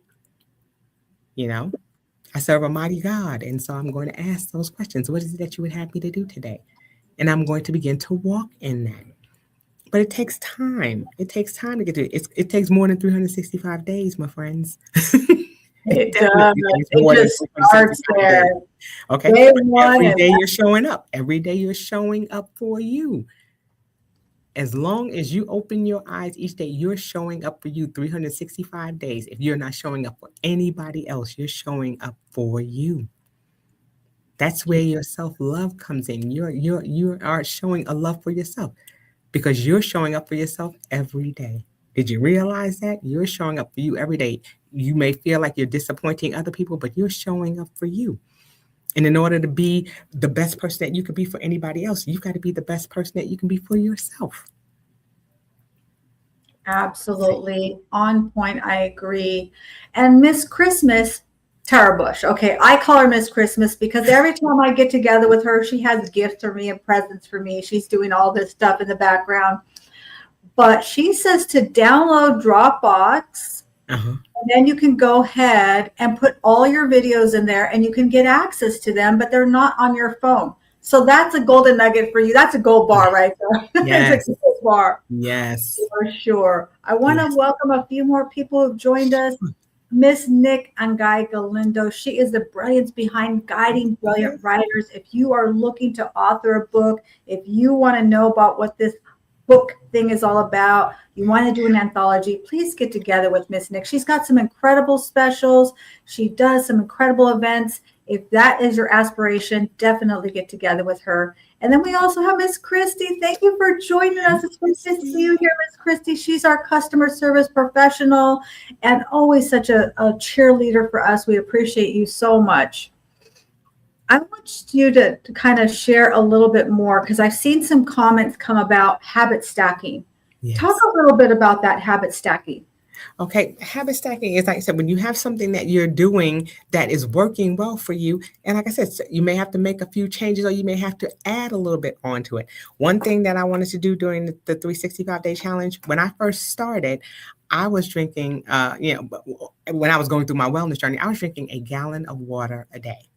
I serve a mighty God. And so I'm going to ask those questions. What is it that you would have me to do today? And I'm going to begin to walk in that. But it takes time. It takes time to get to it. It takes more than 365 days, my friends. It does. It just starts there. Days. Okay. Day one. Every day you're showing up. Every day you're showing up for you. As long as you open your eyes each day, you're showing up for you 365 days. If you're not showing up for anybody else, you're showing up for you. That's where your self-love comes in. You are showing a love for yourself because you're showing up for yourself every day. Did you realize that? You're showing up for you every day. You may feel like you're disappointing other people, but you're showing up for you. And in order to be the best person that you could be for anybody else, you've got to be the best person that you can be for yourself. Absolutely. On point. I agree. And Miss Christmas, Tara Bush. Okay. I call her Miss Christmas because every time I get together with her, she has gifts for me and presents for me. She's doing all this stuff in the background. But she says to download Dropbox. And then you can go ahead and put all your videos in there and you can get access to them, but they're not on your phone. So that's a golden nugget for you. That's a gold bar right there. Yes. It's a gold bar. Yes. For sure. I want to welcome a few more people who've joined us. Miss Nick Angai Galindo. She is the brilliance behind guiding brilliant writers. If you are looking to author a book, if you want to know about what this book thing is all about, you want to do an anthology, please get together with Miss Nick. She's got some incredible specials. She does some incredible events. If that is your aspiration, definitely get together with her. And then we also have Miss Christy. Thank you for joining us. It's great to see you here, Miss Christy. She's our customer service professional and always such a cheerleader for us. We appreciate you so much. I want you to kind of share a little bit more because I've seen some comments come about habit stacking. Yes. Talk a little bit about that habit stacking. Okay, habit stacking is, like I said, when you have something that you're doing that is working well for you, and like I said, you may have to make a few changes or you may have to add a little bit onto it. One thing that I wanted to do during the 365-day challenge, when I first started, I was drinking, when I was going through my wellness journey, I was drinking a gallon of water a day.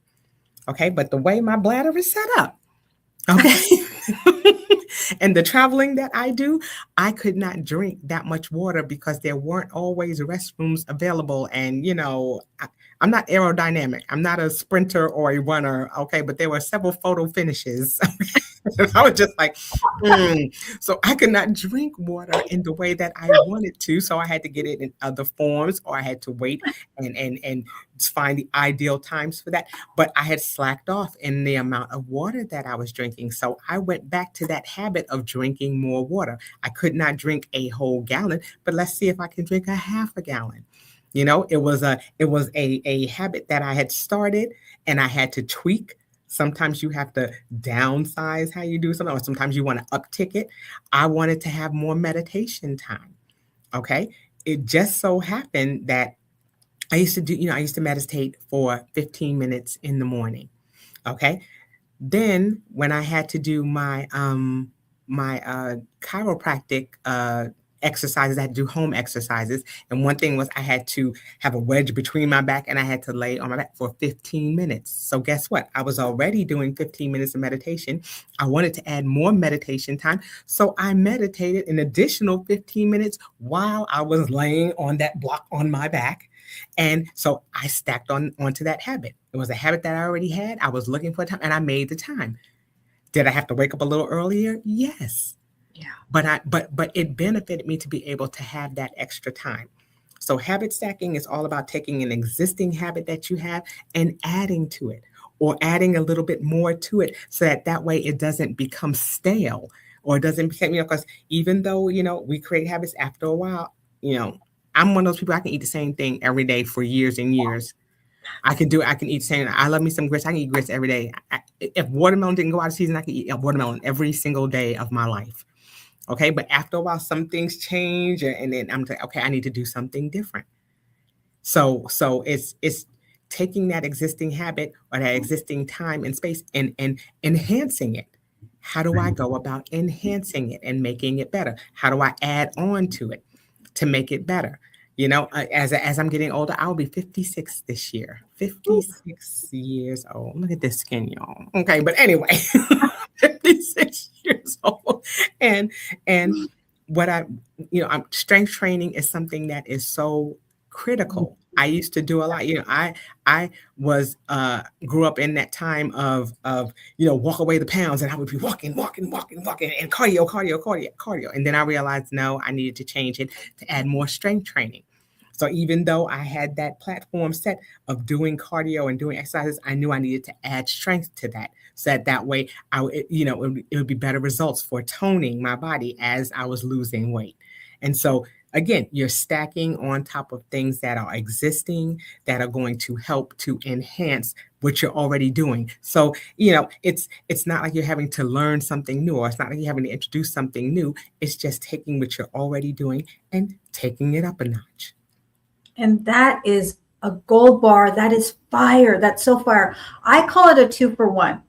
Okay, but the way my bladder is set up, okay, and the traveling that I do, I could not drink that much water because there weren't always restrooms available. And, I'm not aerodynamic. I'm not a sprinter or a runner. Okay, but there were several photo finishes. I was just like, So I could not drink water in the way that I wanted to. So I had to get it in other forms, or I had to wait and find the ideal times for that. But I had slacked off in the amount of water that I was drinking. So I went back to that habit of drinking more water. I could not drink a whole gallon, but let's see if I can drink a half a gallon. It was a habit that I had started and I had to tweak. Sometimes you have to downsize how you do something, or sometimes you want to uptick it. I wanted to have more meditation time. Okay. It just so happened that I used to meditate for 15 minutes in the morning. Okay. Then when I had to do my chiropractic exercises, I had to do home exercises. And one thing was I had to have a wedge between my back and I had to lay on my back for 15 minutes. So guess what? I was already doing 15 minutes of meditation. I wanted to add more meditation time. So I meditated an additional 15 minutes while I was laying on that block on my back. And so I stacked onto that habit. It was a habit that I already had. I was looking for time and I made the time. Did I have to wake up a little earlier? Yes. Yeah. But it benefited me to be able to have that extra time. So habit stacking is all about taking an existing habit that you have and adding to it, or adding a little bit more to it, so that way it doesn't become stale, or it doesn't become, because even though, we create habits, after a while, I'm one of those people, I can eat the same thing every day for years and years. I can eat the same. I love me some grits. I can eat grits every day. If watermelon didn't go out of season, I can eat a watermelon every single day of my life. Okay. But after a while, some things change, and then I'm like, okay, I need to do something different. So it's taking that existing habit or that existing time and space and enhancing it. How do I go about enhancing it and making it better? How do I add on to it to make it better? As I'm getting older, I'll be 56 this year. 56 years old. Look at this skin, y'all. Okay, but anyway, 56 years old. And what I'm strength training is something that is so critical. I used to do a lot. I was grew up in that time of walk away the pounds, and I would be walking, and cardio. And then I realized, no, I needed to change it to add more strength training. So even though I had that platform set of doing cardio and doing exercises, I knew I needed to add strength to that. So that way, it would be better results for toning my body as I was losing weight. And so again, you're stacking on top of things that are existing that are going to help to enhance what you're already doing. So, it's not like you're having to learn something new, or it's not like you're having to introduce something new. It's just taking what you're already doing and taking it up a notch. And that is a gold bar. That is fire. That's so fire. I call it a 2-for-1.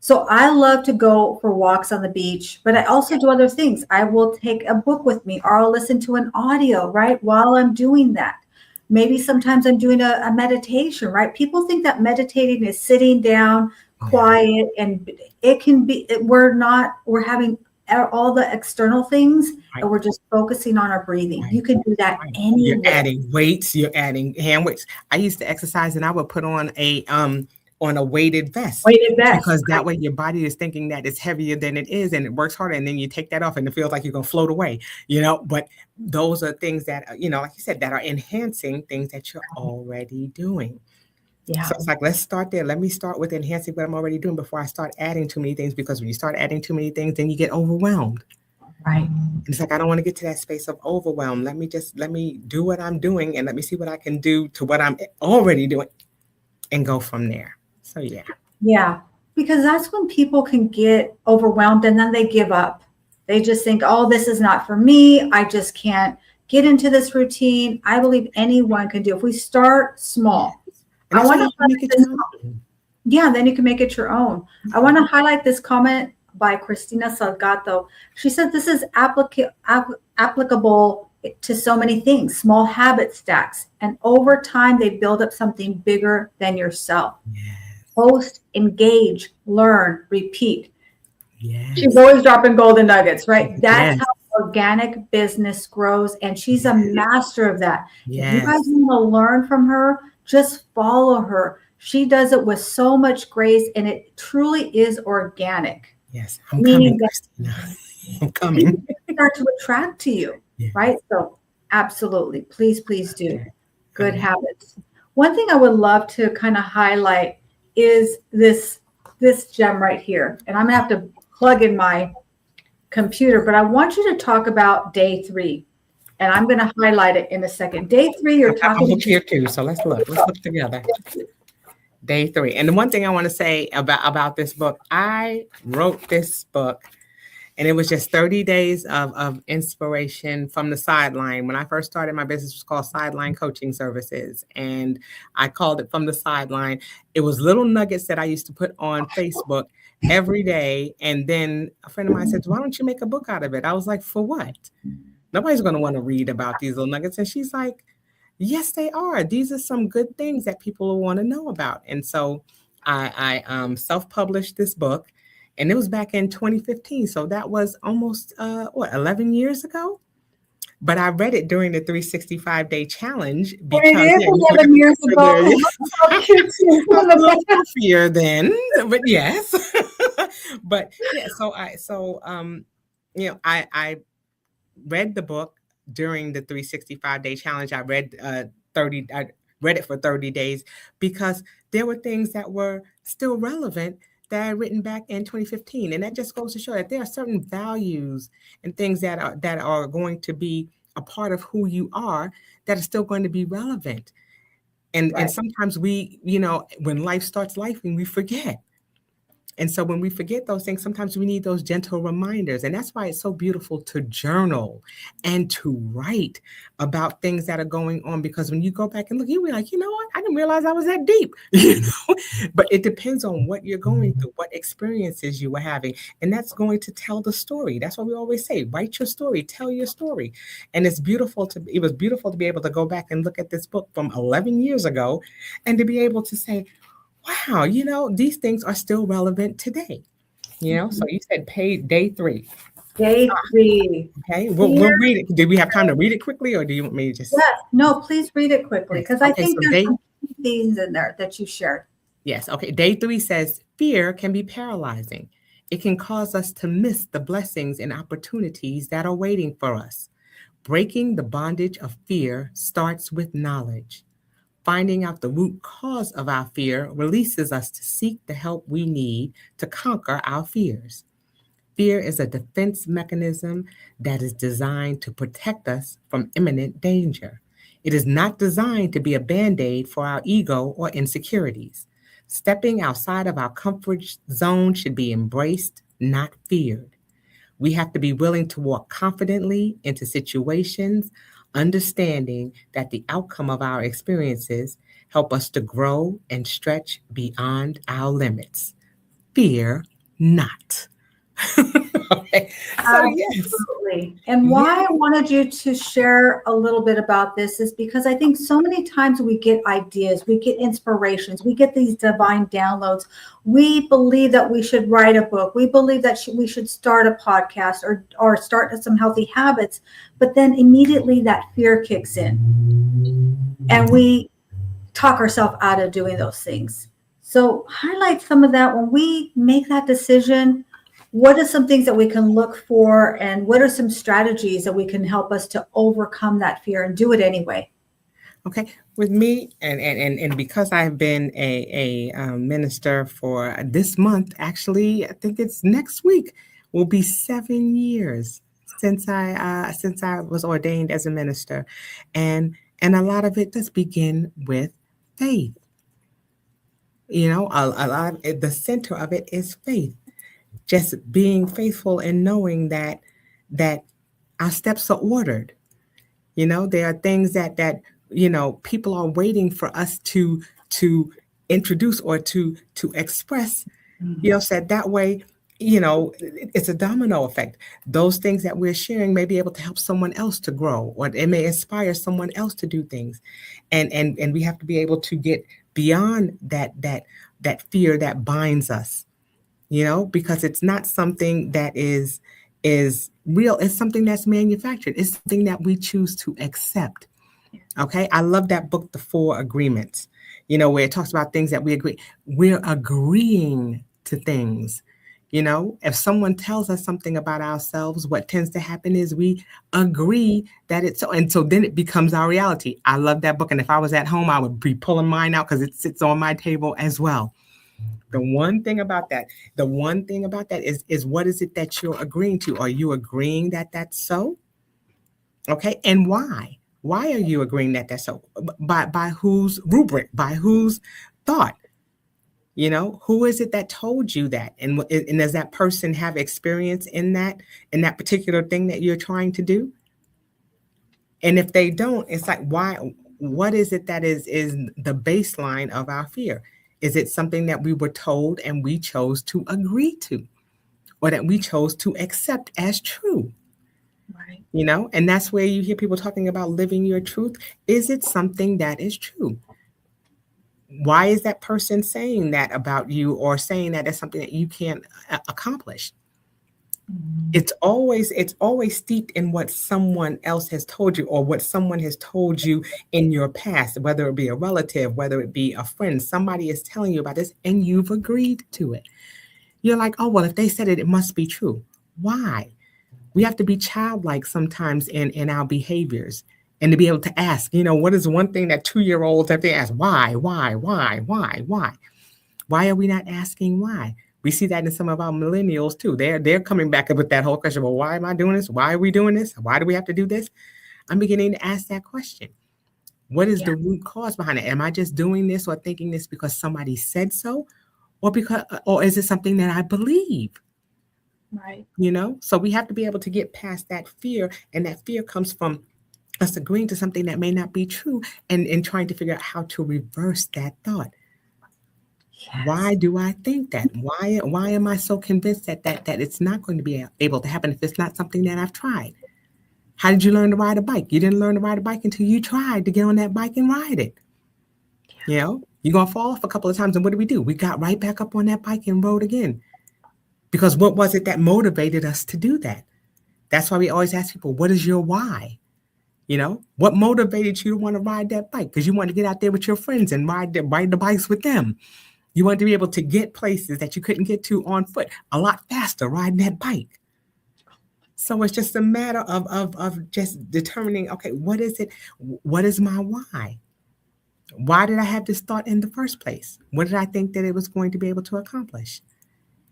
So I love to go for walks on the beach, but I also do other things. I will take a book with me, or I'll listen to an audio, right, while I'm doing that. Maybe sometimes I'm doing a meditation, right? People think that meditating is sitting down, quiet, and it can be, we're having all the external things, right, and we're just focusing on our breathing. Right. You can do that anywhere. You're adding weights, you're adding hand weights. I used to exercise and I would put on a weighted vest. Because that way your body is thinking that it's heavier than it is, and it works harder, and then you take that off and it feels like you're going to float away, but those are things that, like you said, that are enhancing things that you're already doing. Yeah. So it's like, let's start there. Let me start with enhancing what I'm already doing before I start adding too many things, because when you start adding too many things, then you get overwhelmed. Right. And it's like, I don't want to get to that space of overwhelm. Let me do what I'm doing, and let me see what I can do to what I'm already doing and go from there. So, yeah. Yeah, because that's when people can get overwhelmed and then they give up. They just think, oh, this is not for me. I just can't get into this routine. I believe anyone can do. If we start small, I want to highlight this. Yeah, then you can make it your own. I want to highlight this comment by Christina Salgato. She said this is applicable to so many things, small habit stacks. And over time, they build up something bigger than yourself. Yes. Post, engage, learn, repeat. Yes. She's always dropping golden nuggets, right? That's how organic business grows. And she's a master of that. Yes. If you guys want to learn from her, just follow her. She does it with so much grace, and it truly is organic. Yes, I'm coming, Christina. I'm coming. Start to attract to you, right? So absolutely. Please do. Good habits. One thing I would love to kind of highlight is this gem right here. And I'm going to have to plug in my computer, but I want you to talk about day 3. And I'm going to highlight it in a second. Day 3, you're talking. I'm here too. So let's look together. Day 3. And the one thing I want to say about this book, I wrote this book, and it was just 30 days of inspiration from the sideline. When I first started, my business was called Sideline Coaching Services, and I called it From the Sideline. It was little nuggets that I used to put on Facebook every day. And then a friend of mine said, why don't you make a book out of it? I was like, for what? Nobody's going to want to read about these little nuggets. And she's like, yes, they are. These are some good things that people will want to know about. And so I self-published this book, and it was back in 2015. So that was almost 11 years ago. But I read it during the 365-day challenge because it is 11 years ago. Fear then, but yes. But yeah, I read the book during the 365-day challenge. I read I read it for 30 days because there were things that were still relevant that I had written back in 2015. And that just goes to show that there are certain values and things that are going to be a part of who you are that are still going to be relevant. And sometimes we, when life starts life, and we forget. And so when we forget those things, sometimes we need those gentle reminders. And that's why it's so beautiful to journal and to write about things that are going on. Because when you go back and look, you'll be like, you know what? I didn't realize I was that deep. But it depends on what you're going through, what experiences you were having. And that's going to tell the story. That's what we always say. Write your story, tell your story. And it was beautiful to be able to go back and look at this book from 11 years ago and to be able to say, wow, these things are still relevant today. So you said day 3. Day 3. Okay, we'll read it. Do we have time to read it quickly, or do you want me to just? Yes. No, please read it quickly, because I think so there's some things in there that you shared. Yes. Okay. Day 3 says fear can be paralyzing. It can cause us to miss the blessings and opportunities that are waiting for us. Breaking the bondage of fear starts with knowledge. Finding out the root cause of our fear releases us to seek the help we need to conquer our fears. Fear is a defense mechanism that is designed to protect us from imminent danger. It is not designed to be a band-aid for our ego or insecurities. Stepping outside of our comfort zone should be embraced, not feared. We have to be willing to walk confidently into situations, understanding that the outcome of our experiences help us to grow and stretch beyond our limits. Fear not. Okay. So Absolutely. And why I wanted you to share a little bit about this is because I think so many times we get ideas, we get inspirations, we get these divine downloads. We believe that we should write a book. We believe that we should start a podcast or start some healthy habits. But then immediately that fear kicks in and we talk ourselves out of doing those things. So highlight some of that when we make that decision. What are some things that we can look for, and what are some strategies that we can help us to overcome that fear and do it anyway? Okay, with me, and because I've been a minister for this month, actually, I think it's next week, will be 7 years since I was ordained as a minister, and a lot of it does begin with faith. A lot of it, the center of it is faith. Just being faithful and knowing that our steps are ordered. There are things that people are waiting for us to introduce or to express. Said that way, it's a domino effect. Those things that we're sharing may be able to help someone else to grow, or it may inspire someone else to do things. And we have to be able to get beyond that fear that binds us. Because it's not something that is real. It's something that's manufactured. It's something that we choose to accept. Okay. I love that book, The 4 Agreements, where it talks about things that we agree. We're agreeing to things. If someone tells us something about ourselves, what tends to happen is we agree that it's so. And so then it becomes our reality. I love that book. And if I was at home, I would be pulling mine out because it sits on my table as well. The one thing about that is what is it that you're agreeing to? Are you agreeing that that's so? Okay. And why? Why are you agreeing that that's so? By whose rubric? By whose thought? Who is it that told you that? And does that person have experience in that particular thing that you're trying to do? And if they don't, it's like, why? What is it that is the baseline of our fear? Is it something that we were told and we chose to agree to, or that we chose to accept as true? Right. And that's where you hear people talking about living your truth. Is it something that is true? Why is that person saying that about you, or saying that it's something that you can't accomplish? It's always steeped in what someone else has told you, or what someone has told you in your past, whether it be a relative, whether it be a friend. Somebody is telling you about this and you've agreed to it. You're like, oh, well, if they said it, it must be true. Why? We have to be childlike sometimes in our behaviors, and to be able to ask, what is one thing that 2-year-olds have to ask? Why? Why are we not asking why? We see that in some of our millennials too. They're coming back up with that whole question. Well, why am I doing this? Why are we doing this? Why do we have to do this? I'm beginning to ask that question. What is the root cause behind it? Am I just doing this or thinking this because somebody said so? or is it something that I believe? Right. So we have to be able to get past that fear, and that fear comes from us agreeing to something that may not be true, and trying to figure out how to reverse that thought. Why Yes. do I think that? Why am I so convinced that it's not going to be able to happen if it's not something that I've tried? How did you learn to ride a bike? You didn't learn to ride a bike until you tried to get on that bike and ride it. You're going to fall off a couple of times, and what do? We got right back up on that bike and rode again. Because what was it that motivated us to do that? That's why we always ask people, what is your why? What motivated you to want to ride that bike? Because you want to get out there with your friends and ride the bikes with them. You want to be able to get places that you couldn't get to on foot a lot faster riding that bike. So it's just a matter of just determining, okay, what is it? What is my why? Why did I have this thought in the first place? What did I think that it was going to be able to accomplish?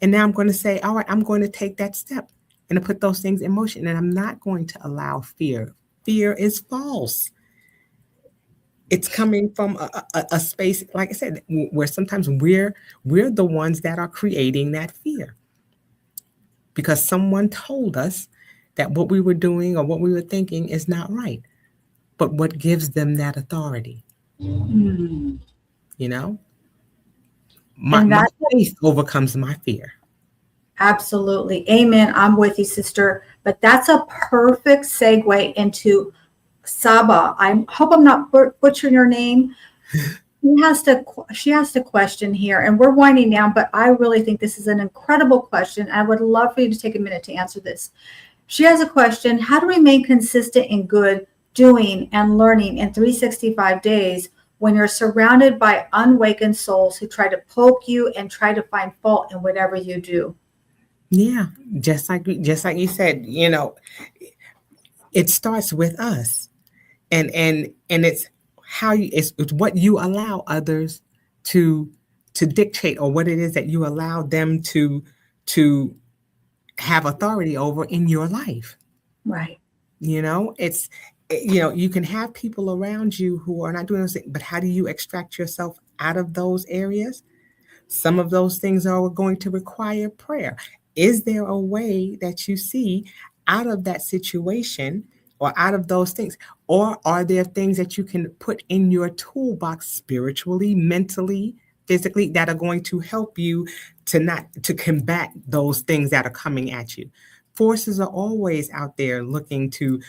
And now I'm going to say, all right, I'm going to take that step and to put those things in motion. And I'm not going to allow fear. Fear is false. It's coming from a space, like I said, where sometimes we're the ones that are creating that fear. Because someone told us that what we were doing or what we were thinking is not right. But what gives them that authority? Mm. My faith overcomes my fear. Absolutely. Amen. I'm with you, sister. But that's a perfect segue into Saba. I hope I'm not butchering your name. She asked a question here, and we're winding down, but I really think this is an incredible question. I would love for you to take a minute to answer this. She has a question: how to remain consistent in good doing and learning in 365 days when you're surrounded by unawakened souls who try to poke you and try to find fault in whatever you do. Yeah, just like you said, it starts with us, and it's it's what you allow others to dictate, or what it is that you allow them to have authority over in your life. Right. It's you can have people around you who are not doing those things, but how do you extract yourself out of those areas? Some of those things are going to require prayer. Is there a way that you see out of that situation or out of those things? Or are there things that you can put in your toolbox spiritually, mentally, physically, that are going to help you to combat those things that are coming at you? Forces are always out there looking to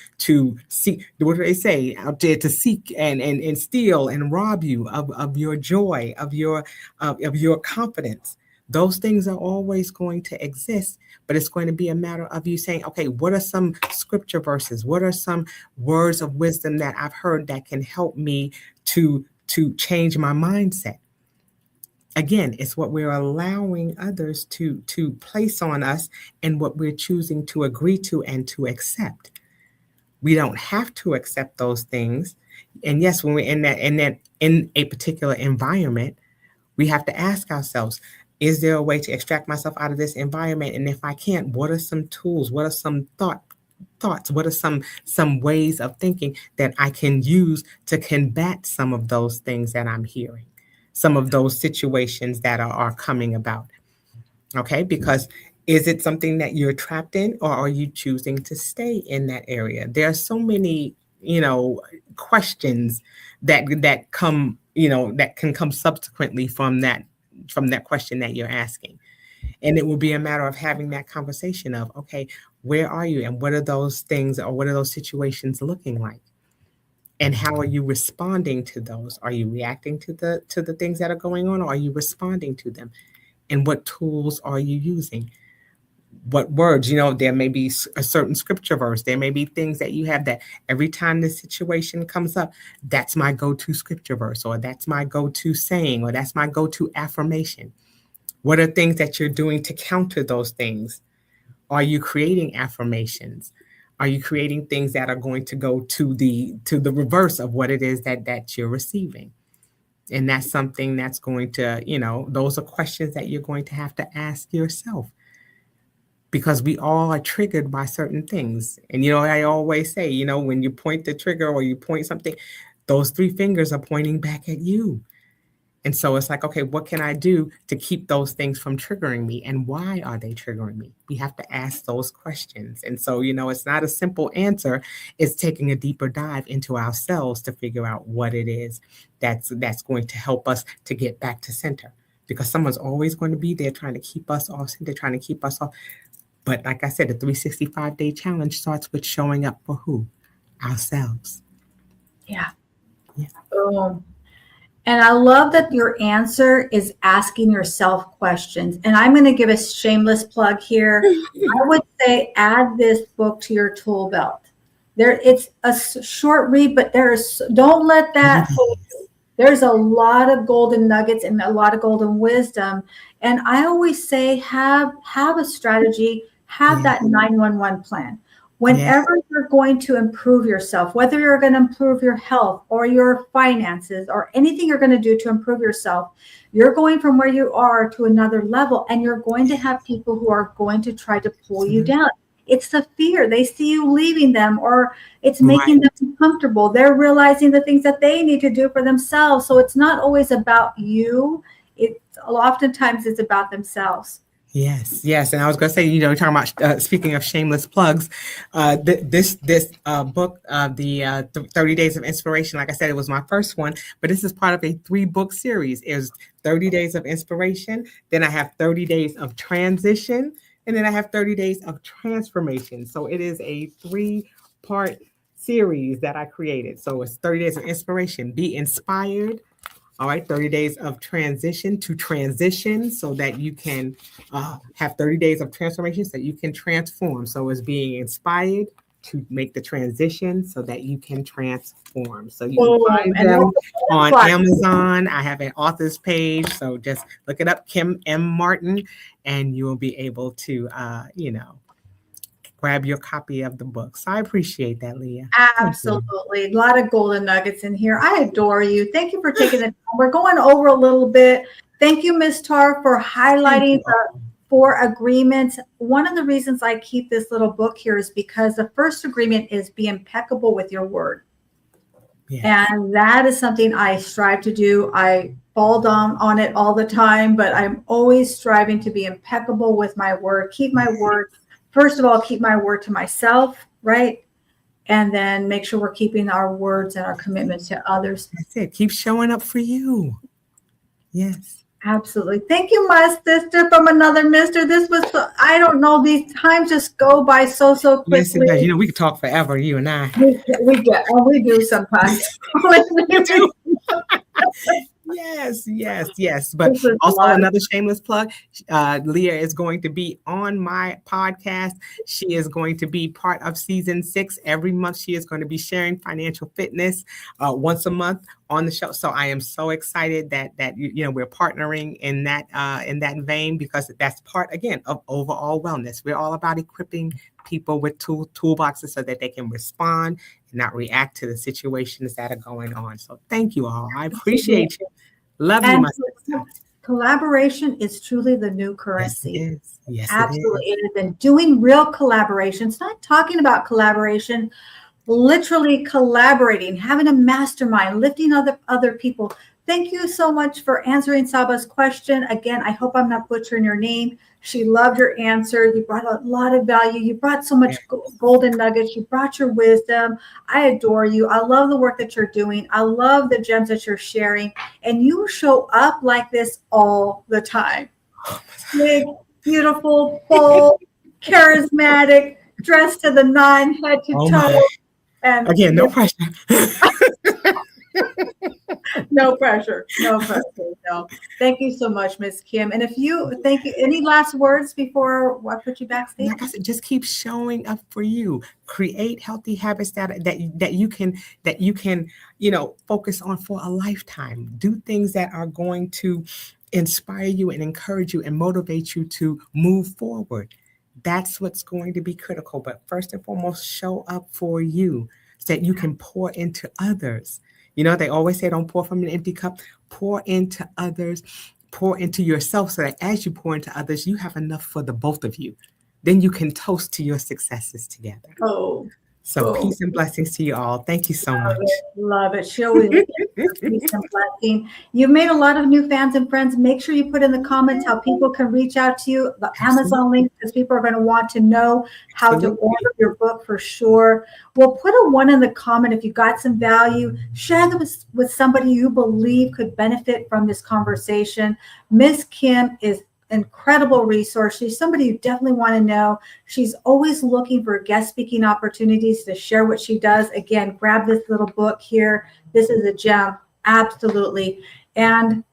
seek, what do they say, out there to seek and steal and rob you of your joy, of your confidence. Those things are always going to exist, but it's going to be a matter of you saying, okay, what are some scripture verses? What are some words of wisdom that I've heard that can help me to change my mindset? Again, it's what we're allowing others to place on us and what we're choosing to agree to and to accept. We don't have to accept those things. And yes, when we're in a particular environment, we have to ask ourselves, is there a way to extract myself out of this environment? And if I can't, what are some tools? What are some thoughts? What are some ways of thinking that I can use to combat some of those things that I'm hearing? Some of those situations that are coming about. Okay, because is it something that you're trapped in, or are you choosing to stay in that area? There are so many, questions that come, that can come subsequently from that question that you're asking. And it will be a matter of having that conversation of, okay, where are you, and what are those things, or what are those situations looking like? And how are you responding to those? Are you reacting to the things that are going on, or are you responding to them? And what tools are you using? What words? There may be a certain scripture verse. There may be things that you have that every time this situation comes up, that's my go-to scripture verse, or that's my go-to saying, or that's my go-to affirmation. What are things that you're doing to counter those things? Are you creating affirmations? Are you creating things that are going to go to the reverse of what it is that you're receiving? And that's something that's going to, those are questions that you're going to have to ask yourself, because we all are triggered by certain things. And, I always say, when you point the trigger or you point something, those three fingers are pointing back at you. And so it's like, okay, what can I do to keep those things from triggering me? And why are they triggering me? We have to ask those questions. And so, it's not a simple answer. It's taking a deeper dive into ourselves to figure out what it is that's going to help us to get back to center. Because someone's always going to be there trying to keep us off center, trying to keep us off. But like I said, the 365-day challenge starts with showing up for who? Ourselves. Yeah. Yeah. Boom. And I love that your answer is asking yourself questions. And I'm going to give a shameless plug here. I would say add this book to your tool belt. It's a short read, but don't let that fool you. There's a lot of golden nuggets and a lot of golden wisdom. And I always say have a strategy, have that 911 plan. Whenever you're going to improve yourself, whether you're going to improve your health or your finances or anything you're going to do to improve yourself, you're going from where you are to another level, and you're going to have people who are going to try to pull you down. It's the fear. They see you leaving them, or it's making them uncomfortable. They're realizing the things that they need to do for themselves. So it's not always about you. Oftentimes it's about themselves. Yes. And I was going to say, talking about speaking of shameless plugs, this book, the 30 Days of Inspiration. Like I said, it was my first one, but this is part of a 3-book series. It was 30 Days of Inspiration. Then I have 30 Days of Transition, and then I have 30 Days of Transformation. So it is a 3-part series that I created. So it's 30 Days of Inspiration. Be inspired. All right, 30 days of transition to transition so that you can have 30 days of transformation so that you can transform. So it's being inspired to make the transition so that you can transform. So you can find them on Amazon. I have an author's page. So just look it up, Kim M. Martin, and you will be able to, grab your copy of the book. So I appreciate that, Leah. Absolutely. A lot of golden nuggets in here. I adore you. Thank you for taking the time. We're going over a little bit. Thank you, Ms. Tar, for highlighting the 4 agreements. One of the reasons I keep this little book here is because the first agreement is be impeccable with your word. Yes. And that is something I strive to do. I fall down on it all the time, but I'm always striving to be impeccable with my word, keep my word. First of all, keep my word to myself, right? And then make sure we're keeping our words and our commitments to others. That's it. Keep showing up for you. Yes. Absolutely. Thank you, my sister from another mister. This was, I don't know, these times just go by so quickly. Yes, it does. We could talk forever, you and I. We do sometimes. We do. Yes. But also another shameless plug. Leah is going to be on my podcast. She is going to be part of season 6. Every month she is going to be sharing financial fitness once a month on the show. So I am so excited that we're partnering in that vein, because that's part, again, of overall wellness. We're all about equipping people with toolboxes so that they can respond and not react to the situations that are going on. So thank you all. I appreciate you. Love you, my sister. Collaboration is truly the new currency. Yes, it is. Yes, absolutely. It has been doing real collaborations, not talking about collaboration, literally collaborating, having a mastermind, lifting other people. Thank you so much for answering Saba's question. Again, I hope I'm not butchering your name. She loved your answer. You brought a lot of value. You brought so much golden nuggets. You brought your wisdom. I adore you. I love the work that you're doing. I love the gems that you're sharing. And you show up like this all the time. Big, beautiful, bold, charismatic, dressed to the 9, head to toe. And again, no pressure. No pressure. No. Thank you so much, Miss Kim. And thank you. Any last words before I put you backstage? Like I said, just keep showing up for you. Create healthy habits that you can focus on for a lifetime. Do things that are going to inspire you and encourage you and motivate you to move forward. That's what's going to be critical. But first and foremost, show up for you so that you can pour into others. They always say, don't pour from an empty cup. Pour into others, pour into yourself, so that as you pour into others, you have enough for the both of you. Then you can toast to your successes together. Oh, So peace and blessings to you all. Thank you so Love much. it. Love it. Shall we peace and blessing? You've made a lot of new fans and friends. Make sure you put in the comments how people can reach out to you, the Amazon link, because people are going to want to know how to order your book for sure. We'll put a 1 in the comment if you got some value. Share them with somebody you believe could benefit from this conversation. Miss Kim is incredible resource. She's somebody you definitely want to know. She's always looking for guest speaking opportunities to share what she does. Again, grab this little book here. This is a gem. Absolutely. And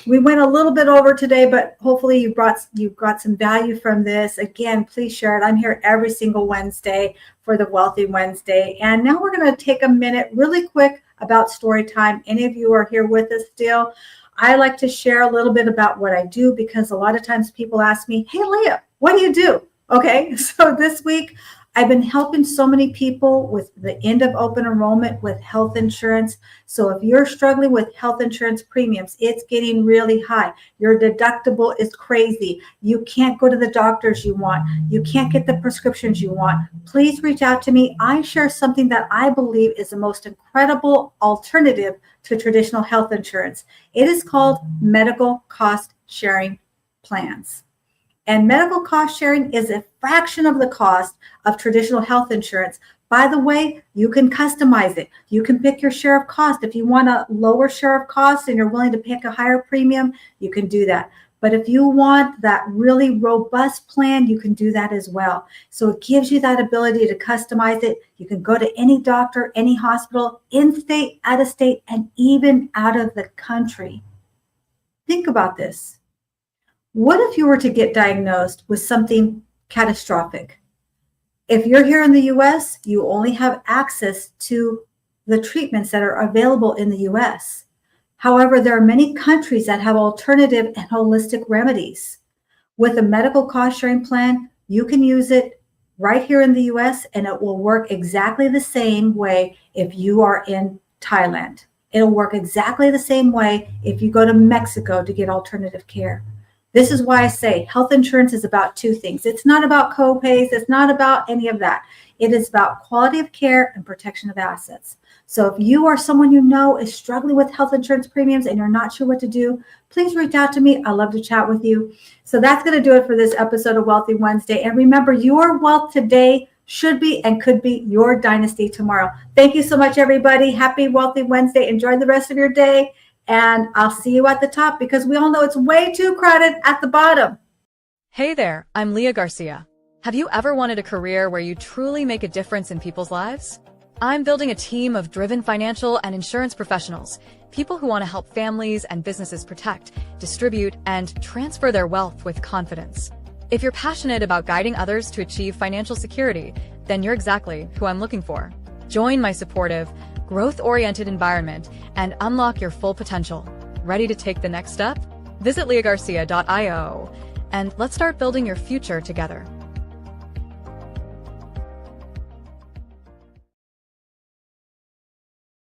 we went a little bit over today, but hopefully you got some value from this. Again, please share it. I'm here every single Wednesday for the Wealthy Wednesday. And now we're going to take a minute really quick about story time. Any of you are here with us still? I like to share a little bit about what I do because a lot of times people ask me, hey, Leah, what do you do? Okay, so this week I've been helping so many people with the end of open enrollment with health insurance. So if you're struggling with health insurance premiums, it's getting really high. Your deductible is crazy. You can't go to the doctors you want. You can't get the prescriptions you want. Please reach out to me. I share something that I believe is the most incredible alternative to traditional health insurance. It is called medical cost sharing plans. And medical cost sharing is a fraction of the cost of traditional health insurance. By the way, you can customize it. You can pick your share of cost. If you want a lower share of cost and you're willing to pick a higher premium, you can do that. But if you want that really robust plan, you can do that as well. So it gives you that ability to customize it. You can go to any doctor, any hospital, in-state, out-of-state, and even out of the country. Think about this. What if you were to get diagnosed with something catastrophic? If you're here in the US, you only have access to the treatments that are available in the US. However, there are many countries that have alternative and holistic remedies. With a medical cost sharing plan, you can use it right here in the US and it will work exactly the same way if you are in Thailand. It'll work exactly the same way if you go to Mexico to get alternative care. This is why I say health insurance is about 2 things. It's not about co-pays. It's not about any of that. It is about quality of care and protection of assets. So if you are someone you know is struggling with health insurance premiums and you're not sure what to do, please reach out to me. I'd love to chat with you. So that's going to do it for this episode of Wealthy Wednesday. And remember, your wealth today should be and could be your dynasty tomorrow. Thank you so much, everybody. Happy Wealthy Wednesday. Enjoy the rest of your day. And I'll see you at the top because we all know it's way too crowded at the bottom. Hey there, I'm Leah Garcia. Have you ever wanted a career where you truly make a difference in people's lives? I'm building a team of driven financial and insurance professionals, people who want to help families and businesses protect, distribute, and transfer their wealth with confidence. If you're passionate about guiding others to achieve financial security, then you're exactly who I'm looking for. Join my supportive, growth-oriented environment and unlock your full potential. Ready to take the next step? Visit leahgarcia.io and let's start building your future together.